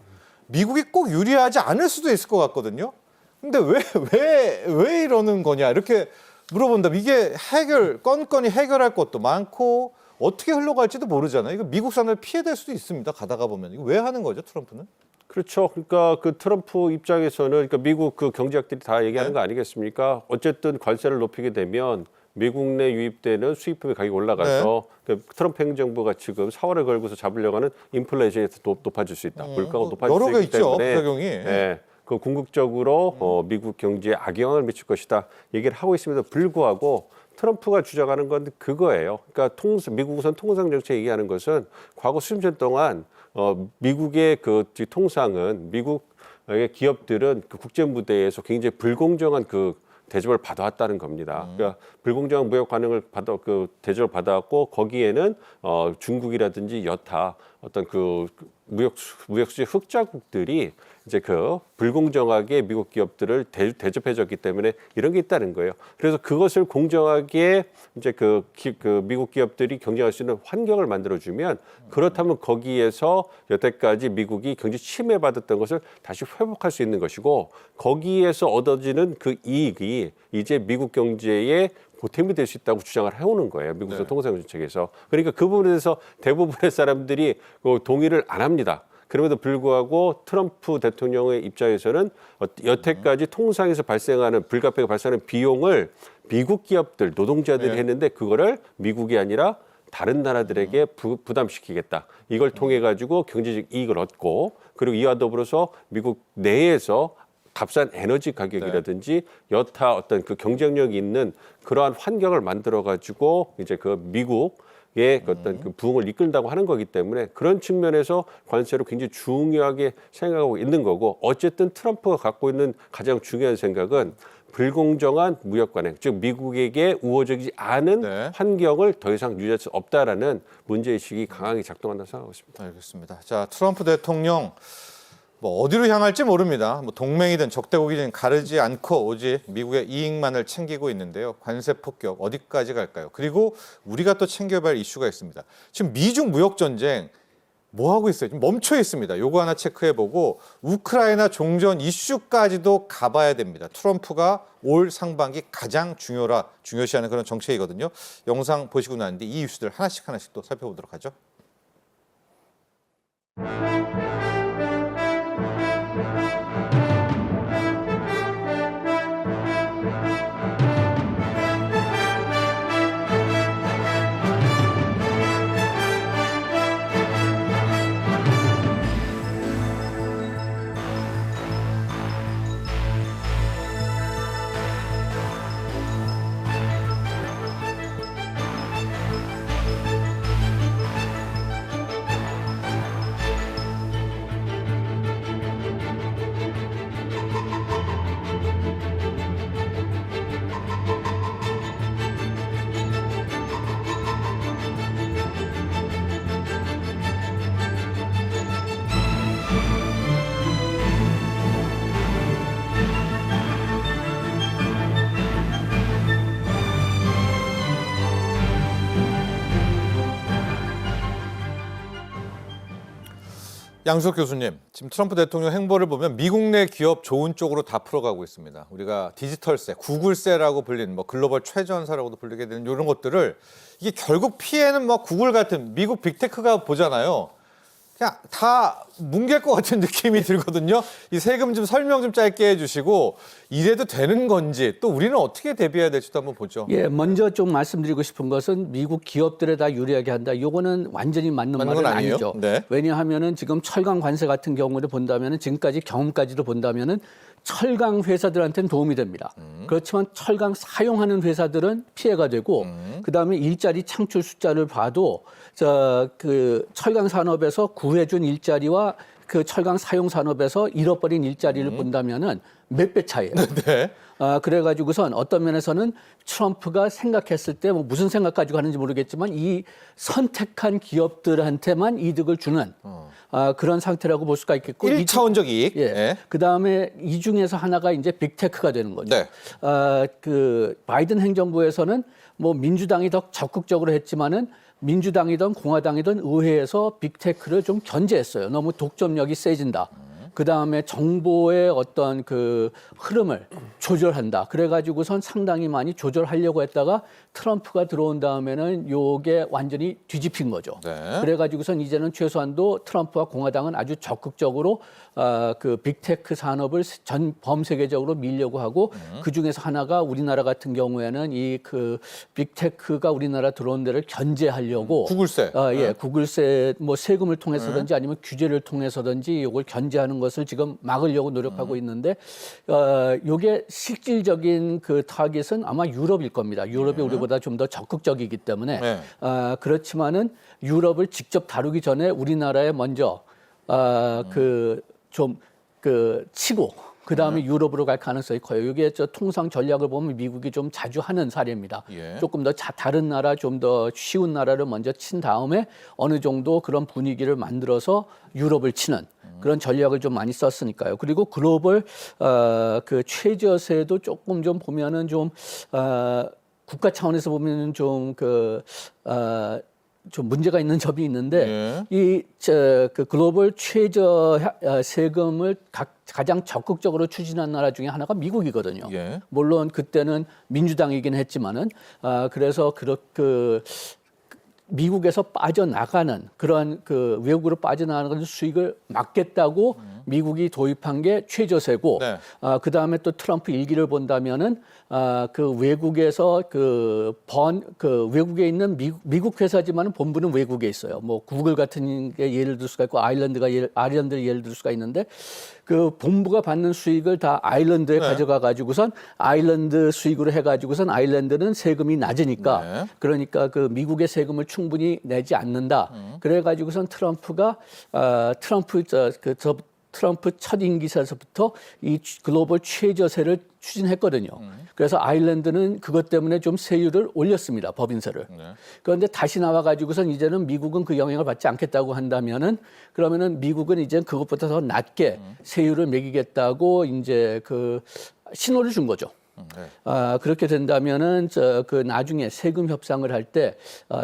미국이 꼭 유리하지 않을 수도 있을 것 같거든요. 근데 왜 이러는 거냐 이렇게 물어본다면 이게 건건이 해결할 것도 많고 어떻게 흘러갈지도 모르잖아요. 이거 미국 산을 피해될 수도 있습니다. 가다가 보면 이거 왜 하는 거죠, 트럼프는? 그렇죠. 그러니까 그 트럼프 입장에서는 그러니까 미국 그 경제학들이 다 얘기하는 거 아니겠습니까? 어쨌든 관세를 높이게 되면 미국 내 유입되는 수입품의 가격이 올라가서 그 트럼프 행정부가 지금 4월에 걸고서 잡으려고 하는 인플레이션이 높아질 수 있다. 물가가 높아질 여러 수 개 있기 있죠, 때문에 부작용이. 그 궁극적으로 미국 경제에 악영향을 미칠 것이다. 얘기를 하고 있음에도 불구하고 트럼프가 주장하는 건 그거예요. 그러니까 미국 우선 통상 정책 얘기하는 것은 과거 수십 년 동안 미국의 그 통상은 미국의 기업들은 그 국제 무대에서 굉장히 불공정한 그 대접을 받아왔다는 겁니다. 그러니까 불공정한 무역 관행을 대접을 받아왔고 거기에는 중국이라든지 여타 어떤 그 무역 수지 흑자국들이 이제 그 불공정하게 미국 기업들을 대접해줬기 때문에 이런 게 있다는 거예요. 그래서 그것을 공정하게 이제 그 미국 기업들이 경쟁할 수 있는 환경을 만들어주면 그렇다면 거기에서 여태까지 미국이 경제 침해받았던 것을 다시 회복할 수 있는 것이고 거기에서 얻어지는 그 이익이 이제 미국 경제에 보탬이 될 수 있다고 주장을 해오는 거예요. 미국에서 통상 정책에서. 그러니까 그 부분에 대해서 대부분의 사람들이 동의를 안 합니다. 그럼에도 불구하고 트럼프 대통령의 입장에서는 여태까지 통상에서 발생하는 불가피하게 발생하는 비용을 미국 기업들, 노동자들이 했는데 그거를 미국이 아니라 다른 나라들에게 부담시키겠다. 이걸 통해 가지고 경제적 이익을 얻고 그리고 이와 더불어서 미국 내에서 값싼 에너지 가격이라든지 여타 어떤 그 경쟁력이 있는 그러한 환경을 만들어 가지고 이제 그 미국의 어떤 그 부흥을 이끈다고 하는 거기 때문에 그런 측면에서 관세를 굉장히 중요하게 생각하고 있는 거고 어쨌든 트럼프가 갖고 있는 가장 중요한 생각은 불공정한 무역 관행, 즉 미국에게 우호적이지 않은 환경을 더 이상 유지할 수 없다라는 문제의식이 강하게 작동한다고 생각하고 있습니다. 알겠습니다. 자, 트럼프 대통령 뭐 어디로 향할지 모릅니다. 뭐 동맹이든 적대국이든 가르지 않고 오직 미국의 이익만을 챙기고 있는데요. 관세 폭격 어디까지 갈까요? 그리고 우리가 또 챙겨봐야 할 이슈가 있습니다. 지금 미중 무역 전쟁 뭐 하고 있어요? 지금 멈춰 있습니다. 요거 하나 체크해보고 우크라이나 종전 이슈까지도 가봐야 됩니다. 트럼프가 올 상반기 가장 중요시하는 그런 정책이거든요. 영상 보시고 난 뒤 이 이슈들 하나씩 또 살펴보도록 하죠. 양수석 교수님, 지금 트럼프 대통령 행보를 보면 미국 내 기업 좋은 쪽으로 다 풀어가고 있습니다. 우리가 디지털세, 구글세라고 불리는 뭐 글로벌 최전사라고도 불리게 되는 이런 것들을 이게 결국 피해는 뭐 구글 같은 미국 빅테크가 보잖아요. 그냥 다 뭉갤 것 같은 느낌이 들거든요. 이 세금 좀 설명 좀 짧게 해주시고 이래도 되는 건지 또 우리는 어떻게 대비해야 될지도 한번 보죠. 예, 먼저 좀 말씀드리고 싶은 것은 미국 기업들에 다 유리하게 한다. 이거는 완전히 맞는 말은 아니에요? 아니죠. 네. 왜냐하면은 지금 철강 관세 같은 경우를 본다면은 지금까지 경험까지도 본다면은 철강 회사들한테는 도움이 됩니다. 그렇지만 철강 사용하는 회사들은 피해가 되고 그다음에 일자리 창출 숫자를 봐도 그 철강 산업에서 구해준 일자리와 그 철강 사용 산업에서 잃어버린 일자리를 본다면은 몇 배 차이예요. 네. 그래가지고선 어떤 면에서는 트럼프가 생각했을 때 뭐 무슨 생각 가지고 하는지 모르겠지만 이 선택한 기업들한테만 이득을 주는 그런 상태라고 볼 수가 있겠고 1차원적 이익. 예. 네. 그다음에 이 중에서 하나가 이제 빅테크가 되는 거죠. 네. 그 바이든 행정부에서는 뭐 민주당이 더 적극적으로 했지만은 민주당이든 공화당이든 의회에서 빅테크를 좀 견제했어요. 너무 독점력이 세진다. 그다음에 정보의 어떤 그 흐름을 조절한다. 그래가지고선 상당히 많이 조절하려고 했다가 트럼프가 들어온 다음에는 요게 완전히 뒤집힌 거죠. 네. 그래가지고선 이제는 최소한도 트럼프와 공화당은 아주 적극적으로 그 빅테크 산업을 전 범세계적으로 밀려고 하고 그 중에서 하나가 우리나라 같은 경우에는 이 그 빅테크가 우리나라 들어온 데를 견제하려고 구글세. 예, 구글세 뭐 세금을 통해서든지 아니면 규제를 통해서든지 이걸 견제하는 것을 지금 막으려고 노력하고 있는데 요게 실질적인 그 타깃은 아마 유럽일 겁니다. 유럽이 우리보다 좀 더 적극적이기 때문에 네. 그렇지만은 유럽을 직접 다루기 전에 우리나라에 먼저 치고 그 다음에 유럽으로 갈 가능성이 커요. 이게 저 통상 전략을 보면 미국이 좀 자주 하는 사례입니다. 예. 조금 더 다른 나라, 좀 더 쉬운 나라를 먼저 친 다음에 어느 정도 그런 분위기를 만들어서 유럽을 치는 그런 전략을 좀 많이 썼으니까요. 그리고 글로벌 그 최저세도 조금 좀 보면은 좀 국가 차원에서 보면은 좀 좀 문제가 있는 점이 있는데 그 글로벌 최저 세금을 가장 적극적으로 추진한 나라 중에 하나가 미국이거든요. 예. 물론 그때는 민주당이긴 했지만은 그래서 미국에서 빠져나가는 그런 그 외국으로 빠져나가는 수익을 막겠다고 미국이 도입한 게 최저세고 네. 그 다음에 또 트럼프 일기를 본다면은 그 외국에서 외국에 있는 미국 회사지만은 본부는 외국에 있어요. 뭐 구글 같은 게 예를 들 수가 있고 아일랜드를 예를 들 수가 있는데 그 본부가 받는 수익을 다 아일랜드에 가져가 가지고선 아일랜드 수익으로 해 가지고선 아일랜드는 세금이 낮으니까 그러니까 그 미국의 세금을 충분히 내지 않는다. 그래 가지고선 트럼프가 트럼프 첫 임기에서부터 이 글로벌 최저세를 추진했거든요. 그래서 아일랜드는 그것 때문에 좀 세율을 올렸습니다. 법인세를. 그런데 다시 나와가지고선 이제는 미국은 그 영향을 받지 않겠다고 한다면은 그러면은 미국은 이제 그것보다 더 낮게 세율을 매기겠다고 이제 그 신호를 준 거죠. 그렇게 된다면은 그 나중에 세금 협상을 할 때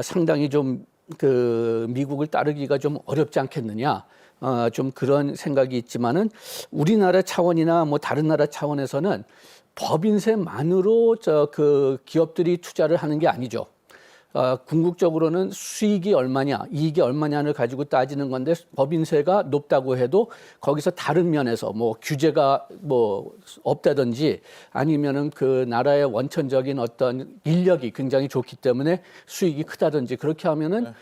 상당히 좀 그 미국을 따르기가 좀 어렵지 않겠느냐. 좀 그런 생각이 있지만은 우리나라 차원이나 뭐 다른 나라 차원에서는 법인세만으로 그 기업들이 투자를 하는 게 아니죠. 궁극적으로는 수익이 얼마냐, 이익이 얼마냐를 가지고 따지는 건데 법인세가 높다고 해도 거기서 다른 면에서 뭐 규제가 뭐 없다든지 아니면은 그 나라의 원천적인 어떤 인력이 굉장히 좋기 때문에 수익이 크다든지 그렇게 하면은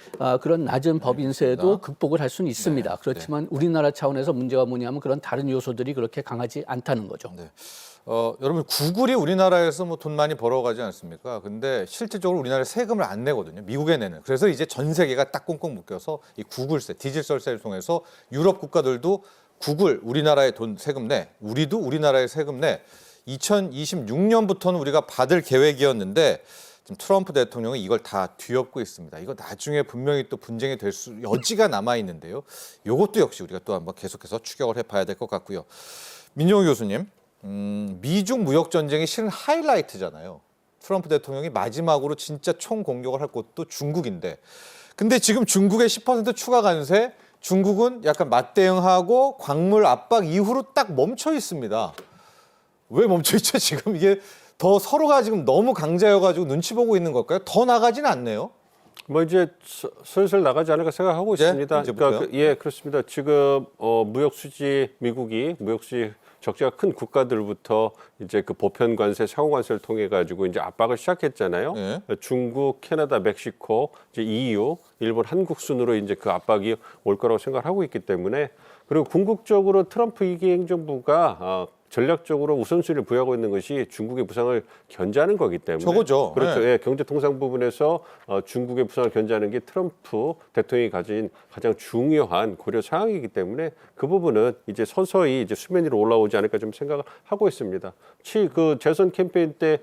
그런 낮은 법인세도 극복을 할 수는 있습니다. 그렇지만 우리나라 차원에서 문제가 뭐냐면 그런 다른 요소들이 그렇게 강하지 않다는 거죠. 네. 여러분 구글이 우리나라에서 뭐 돈 많이 벌어가지 않습니까? 근데 실질적으로 우리나라에 세금을 안 내거든요. 미국에 내는. 그래서 이제 전 세계가 딱 꽁꽁 묶여서 이 구글세, 디지털세를 통해서 유럽 국가들도 구글 우리나라에 돈 세금 내, 우리도 우리나라에 세금 내. 2026년부터는 우리가 받을 계획이었는데 지금 트럼프 대통령이 이걸 다 뒤엎고 있습니다. 이거 나중에 분명히 또 분쟁이 될 여지가 남아 있는데요. 이것도 역시 우리가 또 한번 계속해서 추격을 해봐야 될 것 같고요. 민정우 교수님. 미중 무역 전쟁이 실은 하이라이트잖아요. 트럼프 대통령이 마지막으로 진짜 총 공격을 할 곳도 중국인데, 근데 지금 중국의 10% 추가 관세, 중국은 약간 맞대응하고 광물 압박 이후로 딱 멈춰 있습니다. 왜 멈춰 있죠? 지금 이게 더 서로가 지금 너무 강자여가지고 눈치 보고 있는 걸까요? 더 나가지는 않네요. 뭐 이제 슬슬 나가지 않을까 생각하고 있습니다. 이제부터요? 예, 그렇습니다. 지금 무역 수지 미국이 무역 수지 적자가 큰 국가들부터 이제 그 보편 관세, 상호 관세를 통해 가지고 이제 압박을 시작했잖아요. 중국, 캐나다, 멕시코, 이제 EU, 일본, 한국 순으로 이제 그 압박이 올 거라고 생각을 하고 있기 때문에 그리고 궁극적으로 트럼프 2기 행정부가 전략적으로 우선순위를 부여하고 있는 것이 중국의 부상을 견제하는 거기 때문에 저거죠. 그렇죠. 네. 예, 경제 통상 부분에서 중국의 부상을 견제하는 게 트럼프 대통령이 가진 가장 중요한 고려 사항이기 때문에 그 부분은 이제 서서히 이제 수면 위로 올라오지 않을까 좀 생각을 하고 있습니다. 그 재선 캠페인 때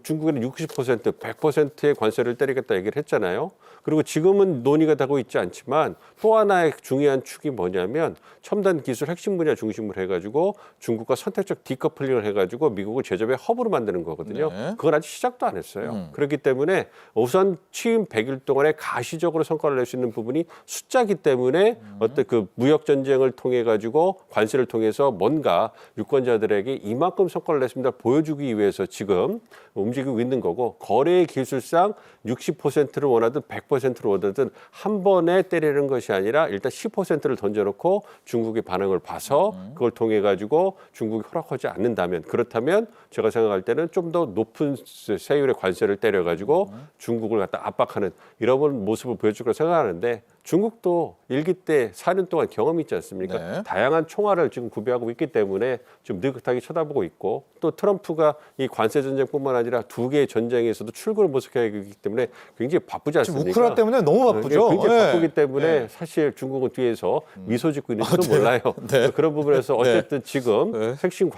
중국에는 60%, 100%의 관세를 때리겠다 얘기를 했잖아요. 그리고 지금은 논의가 되고 있지 않지만 또 하나의 중요한 축이 뭐냐면 첨단 기술 핵심 분야 중심으로 해가지고 중국과 선택적 디커플링을 해가지고 미국을 제조업의 허브로 만드는 거거든요. 네. 그건 아직 시작도 안 했어요. 그렇기 때문에 우선 취임 100일 동안에 가시적으로 성과를 낼 수 있는 부분이 숫자기 때문에 어떤 그 무역 전쟁을 통해 가지고 관세를 통해서 뭔가 유권자들에게 이만큼 성과를 냈습니다 보여주기 위해서 지금 움직이고 있는 거고 거래의 기술상 60%를 원하든 100%를 원하든 한 번에 때리는 것이 아니라 일단 10%를 던져놓고 중국의 반응을 봐서 그걸 통해 가지고 중국이 허락하지 않는다면 그렇다면 제가 생각할 때는 좀 더 높은 세율의 관세를 때려 가지고 중국을 갖다 압박하는 이런 모습을 보여줄 거라 생각하는데 중국도 일기 때 4년 동안 경험이 있지 않습니까? 네. 다양한 총알을 지금 구비하고 있기 때문에 좀 느긋하게 쳐다보고 있고 또 트럼프가 이 관세 전쟁뿐만 아니라 두 개의 전쟁에서도 출구를 모색해야 하기 때문에 굉장히 바쁘지 지금 않습니까? 우크라이나 때문에 너무 바쁘죠. 굉장히 네. 바쁘기 때문에 네. 사실 중국은 뒤에서 미소 짓고 있는지도 몰라요. 네. 그런 부분에서 어쨌든 지금 네. 핵심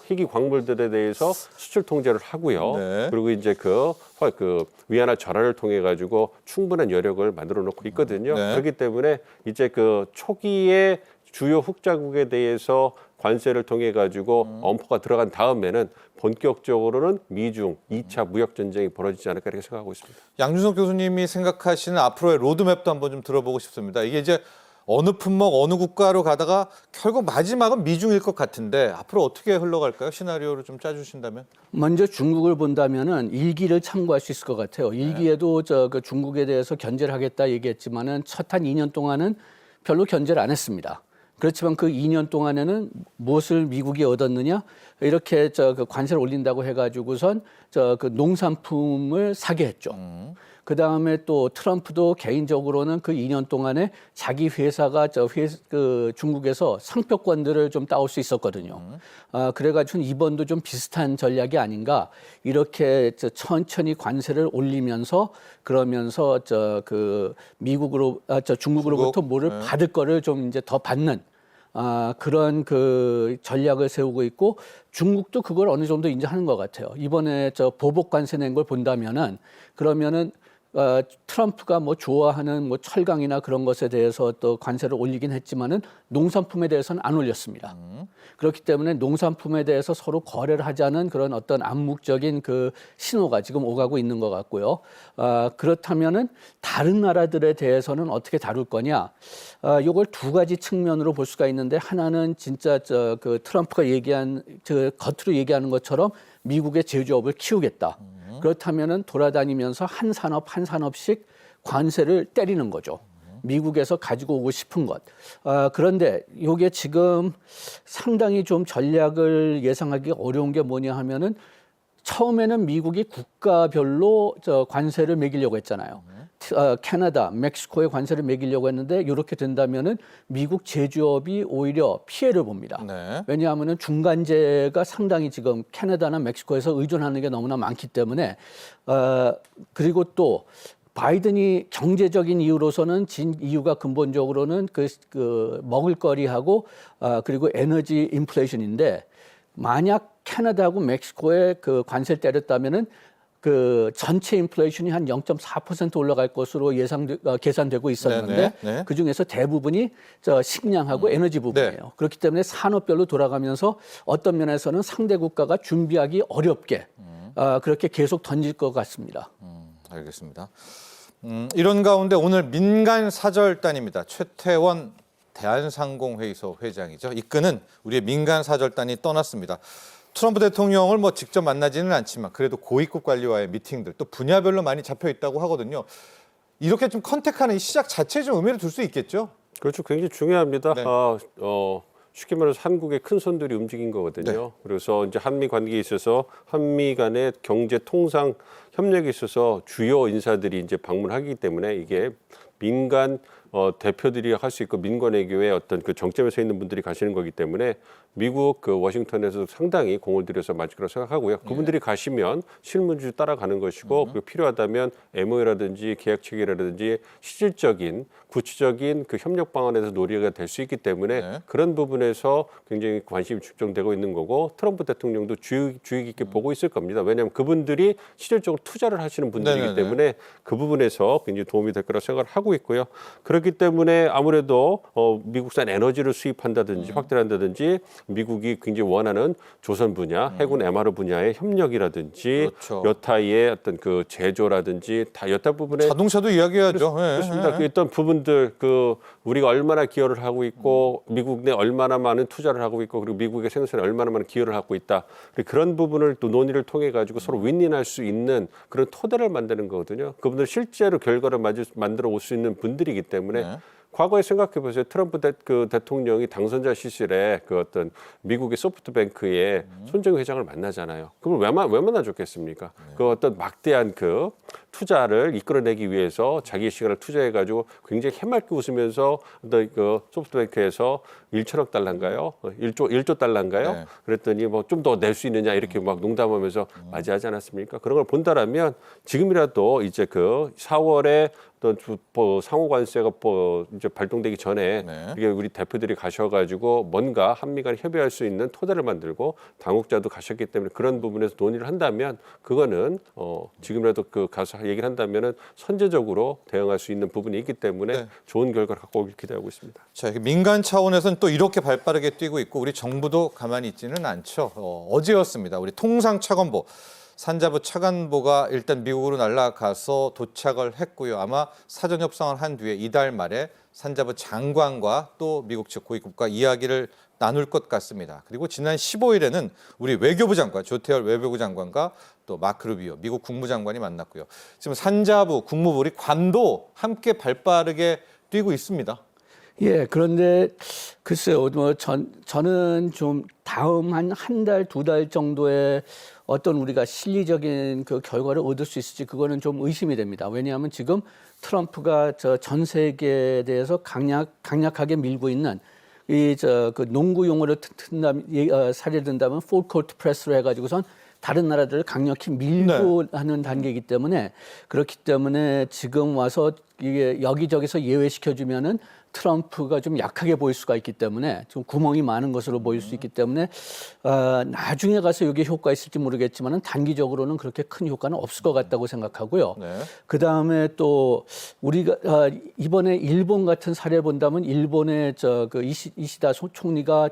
희귀 광물들에 대해서 수출 통제를 하고요. 네. 그리고 이제 그 위안화 절하를 통해 가지고 충분한 여력을 만들어 놓고 있거든요. 네. 그렇기 때문에 이제 그 초기에 주요 흑자국에 대해서 관세를 통해 가지고 엄포가 들어간 다음에는 본격적으로는 미중 2차 무역 전쟁이 벌어지지 않을까 이렇게 생각하고 있습니다. 양준석 교수님이 생각하시는 앞으로의 로드맵도 한번 좀 들어보고 싶습니다. 이게 이제 어느 품목 어느 국가로 가다가 결국 마지막은 미중일 것 같은데 앞으로 어떻게 흘러갈까요? 시나리오를 좀 짜주신다면. 먼저 중국을 본다면은 일기를 참고할 수 있을 것 같아요. 일기에도 그 중국에 대해서 견제를 하겠다 얘기했지만은 첫 한 2년 동안은 별로 견제를 안 했습니다. 그렇지만 그 2년 동안에는 무엇을 미국이 얻었느냐? 이렇게 그 관세를 올린다고 해가지고선 그 농산품을 사게 했죠. 그 다음에 또 트럼프도 개인적으로는 그 2년 동안에 자기 회사가 그 중국에서 상표권들을 좀 따올 수 있었거든요. 그래가지고 이번도 좀 비슷한 전략이 아닌가. 이렇게 천천히 관세를 올리면서 그러면서 그 미국으로 중국으로부터 뭐를 받을 거를 좀 이제 더 받는. 그런 그 전략을 세우고 있고 중국도 그걸 어느 정도 인정하는 것 같아요. 이번에 보복 관세 낸 걸 본다면은 그러면은 트럼프가 뭐 좋아하는 뭐 철강이나 그런 것에 대해서 또 관세를 올리긴 했지만은 농산품에 대해서는 안 올렸습니다. 그렇기 때문에 농산품에 대해서 서로 거래를 하자는 그런 어떤 암묵적인 그 신호가 지금 오가고 있는 것 같고요. 그렇다면은 다른 나라들에 대해서는 어떻게 다룰 거냐? 이걸 두 가지 측면으로 볼 수가 있는데 하나는 진짜 그 트럼프가 얘기한 겉으로 얘기하는 것처럼 미국의 제조업을 키우겠다. 그렇다면은 돌아다니면서 한 산업 한 산업씩 관세를 때리는 거죠. 미국에서 가지고 오고 싶은 것. 그런데 이게 지금 상당히 좀 전략을 예상하기 어려운 게 뭐냐 하면은 처음에는 미국이 국가별로 관세를 매기려고 했잖아요. 캐나다, 멕시코에 관세를 매기려고 했는데 이렇게 된다면은 미국 제조업이 오히려 피해를 봅니다. 네. 왜냐하면은 중간재가 상당히 지금 캐나다나 멕시코에서 의존하는 게 너무나 많기 때문에 그리고 또 바이든이 경제적인 이유로서는 진 이유가 근본적으로는 그 먹을거리하고 그리고 에너지 인플레이션인데 만약 캐나다하고 멕시코에 그 관세를 때렸다면은 그 전체 인플레이션이 한 0.4% 올라갈 것으로 계산되고 있었는데 네. 그 중에서 대부분이 식량하고 에너지 부분이에요. 그렇기 때문에 산업별로 돌아가면서 어떤 면에서는 상대 국가가 준비하기 어렵게 그렇게 계속 던질 것 같습니다. 알겠습니다. 이런 가운데 오늘 민간 사절단입니다. 최태원 대한상공회의소 회장이죠. 이끄는 우리의 민간 사절단이 떠났습니다. 트럼프 대통령을 뭐 직접 만나지는 않지만 그래도 고위급 관리와의 미팅들 또 분야별로 많이 잡혀 있다고 하거든요. 이렇게 좀 컨택하는 이 시작 자체에 좀 의미를 둘 수 있겠죠? 그렇죠. 굉장히 중요합니다. 네. 쉽게 말해서 한국의 큰 손들이 움직인 거거든요. 네. 그래서 이제 한미 관계에 있어서 한미 간의 경제 통상 협력에 있어서 주요 인사들이 이제 방문하기 때문에 이게 민간 대표들이 할 수 있고 민관 외교의 어떤 그 정점에 서 있는 분들이 가시는 거기 때문에 미국 그 워싱턴에서 상당히 공을 들여서 맞을 거라고 생각하고요. 그분들이 가시면 실무주 따라가는 것이고 그리고 필요하다면 MOU라든지 계약 체결이라든지 실질적인 구체적인 그 협력 방안에서 논의가 될 수 있기 때문에 네. 그런 부분에서 굉장히 관심이 집중되고 있는 거고 트럼프 대통령도 주의 깊게 보고 있을 겁니다. 왜냐하면 그분들이 실질적으로 투자를 하시는 분들이기 네네네. 때문에 그 부분에서 굉장히 도움이 될 거라고 생각을 하고 있고요. 그렇기 때문에 아무래도 미국산 에너지를 수입한다든지 확대한다든지 미국이 굉장히 원하는 조선 분야, 해군 MRO 분야의 협력이라든지 그렇죠. 여타의 어떤 그 제조라든지 다 여타 부분에 자동차도 이야기하죠. 그렇습니다. 예, 그 어떤 부분들 그 우리가 얼마나 기여를 하고 있고 미국 내 얼마나 많은 투자를 하고 있고 그리고 미국의 생산에 얼마나 많은 기여를 하고 있다. 그런 부분을 또 논의를 통해 가지고 서로 윈윈할 수 있는 그런 토대를 만드는 거거든요. 그분들 실제로 결과를 만들어 올 수 있는 분들이기 때문에 네. 과거에 생각해 보세요. 트럼프 대통령이 당선자 시절에 그 어떤 미국의 소프트뱅크의 손정희 회장을 만나잖아요. 그걸 왜 만나줬겠습니까? 그 어떤 막대한 그 투자를 이끌어내기 위해서 자기의 시간을 투자해가지고 굉장히 해맑게 웃으면서 어떤 그 소프트뱅크에서 1천억 달러인가요? 1조 달러인가요? 네. 그랬더니 뭐 좀 더 낼 수 있느냐 이렇게 막 농담하면서 맞이하지 않았습니까? 그런 걸 본다라면 지금이라도 이제 그 4월에 어떤 상호 관세가 이제 발동되기 전에 네. 이게 우리 대표들이 가셔가지고 뭔가 한미 간 협의할 수 있는 토대를 만들고 당국자도 가셨기 때문에 그런 부분에서 논의를 한다면 그거는 지금이라도 그 가서 얘기를 한다면은 선제적으로 대응할 수 있는 부분이 있기 때문에 네. 좋은 결과를 갖고 오길 기대하고 있습니다. 자, 민간 차원에서는 또 이렇게 발빠르게 뛰고 있고 우리 정부도 가만히 있지는 않죠. 어제였습니다. 우리 통상차관보 산자부 차관보가 일단 미국으로 날아가서 도착을 했고요. 아마 사전 협상을 한 뒤에 이달 말에 산자부 장관과 또 미국 측 고위급과 이야기를 나눌 것 같습니다. 그리고 지난 15일에는 우리 외교부 장관, 조태열 외교부 장관과 또 마크 루비오 미국 국무장관이 만났고요. 지금 산자부, 국무부, 우리 관도 함께 발빠르게 뛰고 있습니다. 예, 그런데 글쎄요, 저는 좀 다음 한 달, 두 달 정도의 어떤 우리가 실리적인 그 결과를 얻을 수 있을지 그거는 좀 의심이 됩니다. 왜냐하면 지금 트럼프가 전 세계에 대해서 강력하게 밀고 있는 그 농구 용어를 사례를 든다면 풀코트 프레스로 해가지고선 다른 나라들을 강력히 밀고 하는 단계이기 때문에 그렇기 때문에 지금 와서 이게 여기저기서 예외시켜주면은 트럼프가 좀 약하게 보일 수가 있기 때문에 좀 구멍이 많은 것으로 보일 수 있기 때문에 나중에 가서 이게 효과 있을지 모르겠지만은 단기적으로는 그렇게 큰 효과는 없을 것 같다고 생각하고요. 네. 그 다음에 또 우리가 이번에 일본 같은 사례 본다면 일본의 그 이시다 총리가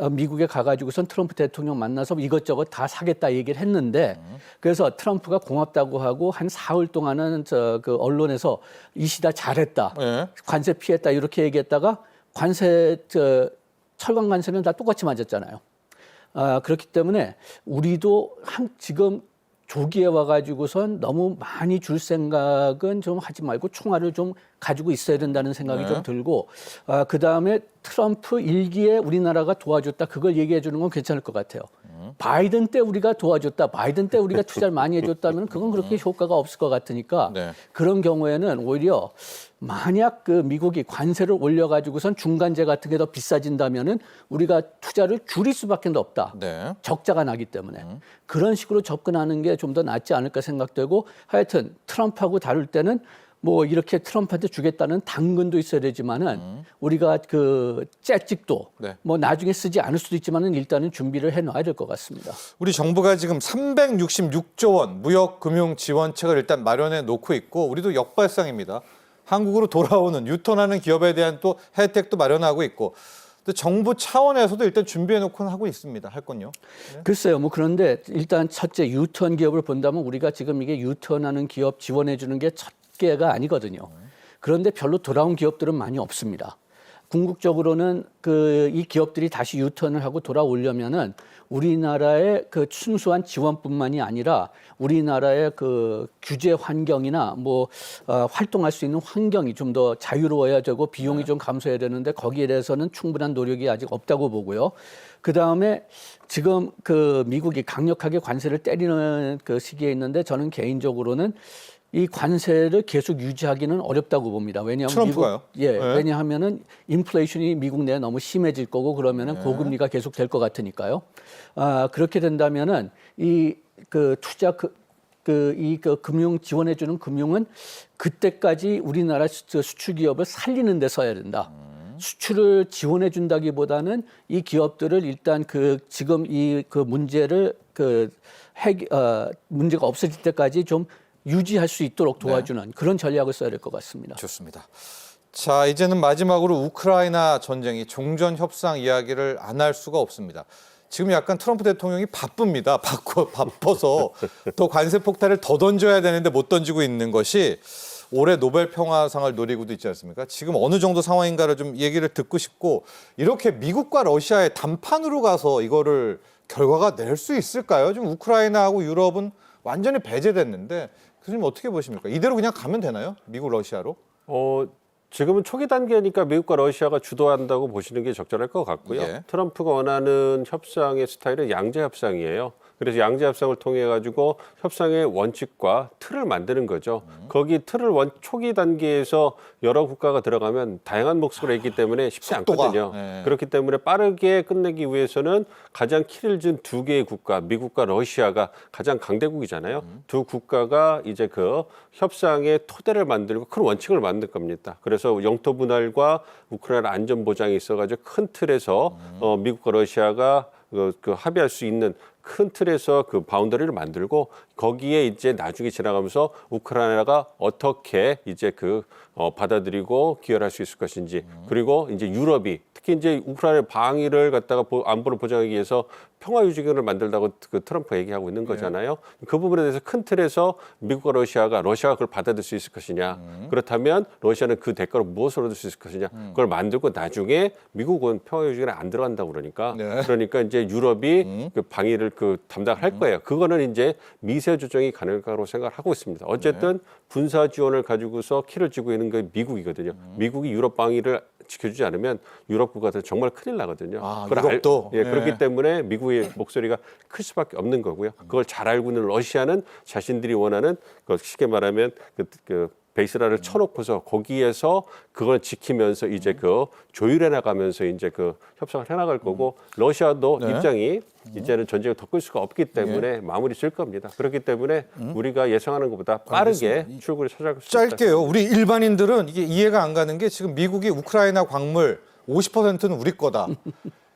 미국에 가가지고선 트럼프 대통령 만나서 이것저것 다 사겠다 얘기를 했는데 그래서 트럼프가 고맙다고 하고 한 사흘 동안은 그 언론에서 이시다 잘했다. 네. 관세 피했다 이렇게 얘기했다가 철강 관세는 다 똑같이 맞았잖아요. 그렇기 때문에 우리도 지금 조기에 와가지고선 너무 많이 줄 생각은 좀 하지 말고 총알을 좀 가지고 있어야 된다는 생각이 좀 들고 그 다음에 트럼프 일기에 우리나라가 도와줬다 그걸 얘기해 주는 건 괜찮을 것 같아요. 바이든 때 우리가 도와줬다, 바이든 때 우리가 투자를 많이 해줬다면 그건 그렇게 효과가 없을 것 같으니까 네. 그런 경우에는 오히려 만약 그 미국이 관세를 올려가지고선 중간재 같은 게 더 비싸진다면은 우리가 투자를 줄일 수밖에 없다. 네. 적자가 나기 때문에 그런 식으로 접근하는 게 좀 더 낫지 않을까 생각되고 하여튼 트럼프하고 다룰 때는 뭐 이렇게 트럼프한테 주겠다는 당근도 있어야 되지만은 우리가 그 째찍도 네. 뭐 나중에 쓰지 않을 수도 있지만은 일단은 준비를 해놔야 될 것 같습니다. 우리 정부가 지금 366조 원 무역 금융 지원책을 일단 마련해 놓고 있고 우리도 역발상입니다. 한국으로 돌아오는 유턴하는 기업에 대한 또 혜택도 마련하고 있고 또 정부 차원에서도 일단 준비해 놓고는 하고 있습니다. 할 건요. 네. 글쎄요. 뭐 그런데 일단 첫째 유턴 기업을 본다면 우리가 지금 이게 유턴하는 기업 지원해 주는 게 첫 개가 아니거든요. 그런데 별로 돌아온 기업들은 많이 없습니다. 궁극적으로는 이 기업들이 다시 유턴을 하고 돌아오려면은 우리나라의 그 순수한 지원뿐만이 아니라 우리나라의 그 규제 환경이나 활동할 수 있는 환경이 좀 더 자유로워야 되고 비용이 좀 감소해야 되는데 거기에 대해서는 충분한 노력이 아직 없다고 보고요. 그 다음에 지금 미국이 강력하게 관세를 때리는 그 시기에 있는데 저는 개인적으로는 이 관세를 계속 유지하기는 어렵다고 봅니다. 왜냐하면 트럼프가요? 네. 왜냐하면은 인플레이션이 미국 내에 너무 심해질 거고 그러면은 고금리가 계속 될 것 같으니까요. 그렇게 된다면은 금융 지원해주는 금융은 그때까지 우리나라 수출 기업을 살리는 데 써야 된다. 수출을 지원해 준다기보다는 이 기업들을 일단 지금 문제를 문제가 없어질 때까지 좀 유지할 수 있도록 도와주는 그런 전략을 써야 될 것 같습니다. 좋습니다. 자, 이제는 마지막으로 우크라이나 전쟁이 종전 협상 이야기를 안 할 수가 없습니다. 지금 약간 트럼프 대통령이 바쁩니다. 바빠서 더 관세 폭탄을 더 던져야 되는데 못 던지고 있는 것이 올해 노벨 평화상을 노리고도 있지 않습니까? 지금 어느 정도 상황인가를 좀 얘기를 듣고 싶고 이렇게 미국과 러시아의 담판으로 가서 이거를 결과가 낼 수 있을까요? 지금 우크라이나하고 유럽은 완전히 배제됐는데 교수님 어떻게 보십니까? 이대로 그냥 가면 되나요? 미국, 러시아로? 지금은 초기 단계니까 미국과 러시아가 주도한다고 보시는 게 적절할 것 같고요. 예. 트럼프가 원하는 협상의 스타일은 양자 협상이에요. 그래서 양자 협상을 통해 가지고 협상의 원칙과 틀을 만드는 거죠. 거기 틀을 초기 단계에서 여러 국가가 들어가면 다양한 몫을 했기 때문에 쉽지 속도가, 않거든요. 네. 그렇기 때문에 빠르게 끝내기 위해서는 가장 키를 준 두 개의 국가, 미국과 러시아가 가장 강대국이잖아요. 두 국가가 이제 그 협상의 토대를 만들고 큰 원칙을 만들 겁니다. 그래서 영토 분할과 우크라이나 안전 보장이 있어가지고 큰 틀에서 미국과 러시아가 합의할 수 있는 큰 틀에서 그 바운더리를 만들고 거기에 이제 나중에 지나가면서 우크라이나가 어떻게 이제 받아들이고 기여할 수 있을 것인지 그리고 이제 유럽이 특히 이제 우크라이나 방위를 갖다가 안보를 보장하기 위해서 평화유지군을 만들다고 트럼프가 얘기하고 있는 거잖아요. 그 부분에 대해서 큰 틀에서 미국과 러시아가 그걸 받아들일 수 있을 것이냐. 그렇다면 러시아는 그 대가로 무엇을 얻을 수 있을 것이냐. 그걸 만들고 나중에 미국은 평화유지군에 안 들어간다고 그러니까. 그러니까 이제 유럽이 그 방위를 담당할 거예요. 그거는 이제 미세 조정이 가능할 거라고 생각을 하고 있습니다. 어쨌든 군사 지원을 가지고서 키를 쥐고 있는 게 미국이거든요. 미국이 유럽 방위를 지켜주지 않으면 유럽 국가들 정말 큰일 나거든요. 유럽도? 그렇기 때문에 미국의 목소리가 클 수밖에 없는 거고요. 그걸 잘 알고 있는 러시아는 자신들이 원하는 쉽게 말하면 베이스라를 쳐놓고서 거기에서 그걸 지키면서 이제 조율해 나가면서 이제 협상을 해나갈 거고 러시아도 입장이 이제는 전쟁을 더 끌 수가 없기 때문에 마무리 질 겁니다. 그렇기 때문에 우리가 예상하는 것보다 빠르게 출구를 찾아갈 수 있다. 짧게요. 우리 일반인들은 이게 이해가 안 가는 게 지금 미국이 우크라이나 광물 50%는 우리 거다.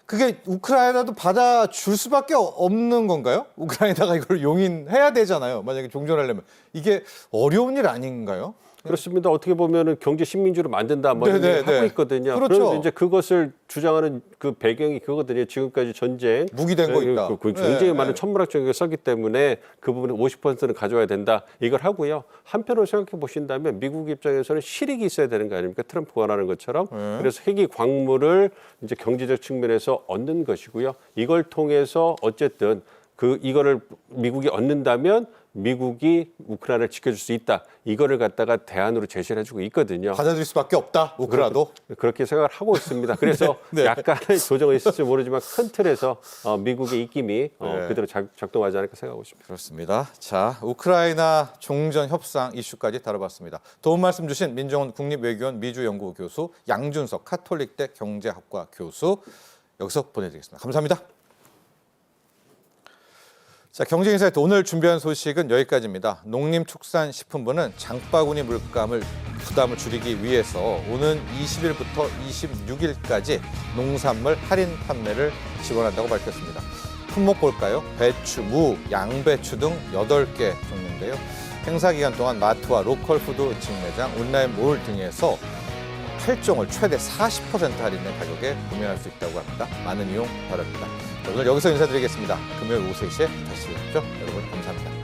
그게 우크라이나도 받아줄 수밖에 없는 건가요? 우크라이나가 이걸 용인해야 되잖아요. 만약에 종전하려면. 이게 어려운 일 아닌가요? 그렇습니다. 어떻게 보면은 경제 식민지로 만든다 이런 얘기를 하고 있거든요. 그렇죠. 그런데 이제 그것을 주장하는 그 배경이 그거거든요. 지금까지 전쟁 무기된 거 있다. 굉장히 많은 천문학적인 썼기 때문에 그 부분에 50%는 가져와야 된다. 이걸 하고요. 한편으로 생각해 보신다면 미국 입장에서는 실익이 있어야 되는 거 아닙니까? 트럼프가 원하는 것처럼. 그래서 핵이 광물을 이제 경제적 측면에서 얻는 것이고요. 이걸 통해서 어쨌든 이거를 미국이 얻는다면 미국이 우크라이나를 지켜줄 수 있다. 이거를 갖다가 대안으로 제시를 해주고 있거든요. 받아들일 수밖에 없다. 우크라도. 그렇게 생각을 하고 있습니다. 그래서 약간의 조정은 있을지 모르지만 큰 틀에서 미국의 입김이 그대로 작동하지 않을까 생각하고 있습니다. 그렇습니다. 자, 우크라이나 종전 협상 이슈까지 다뤄봤습니다. 도움 말씀 주신 민정훈 국립외교원 미주연구소 교수, 양준석 카톨릭대 경제학과 교수 여기서 보내드리겠습니다. 감사합니다. 자, 경제인사이트 오늘 준비한 소식은 여기까지입니다. 농림축산식품부는 장바구니 물감을 부담을 줄이기 위해서 오는 20일부터 26일까지 농산물 할인 판매를 지원한다고 밝혔습니다. 품목 볼까요? 배추, 무, 양배추 등 8개 종류인데요. 행사 기간 동안 마트와 로컬푸드 직매장, 온라인 몰 등에서 8종을 최대 40% 할인된 가격에 구매할 수 있다고 합니다. 많은 이용 바랍니다. 오늘 여기서 인사드리겠습니다. 금요일 오후 3시에 다시 뵙죠. 여러분 감사합니다.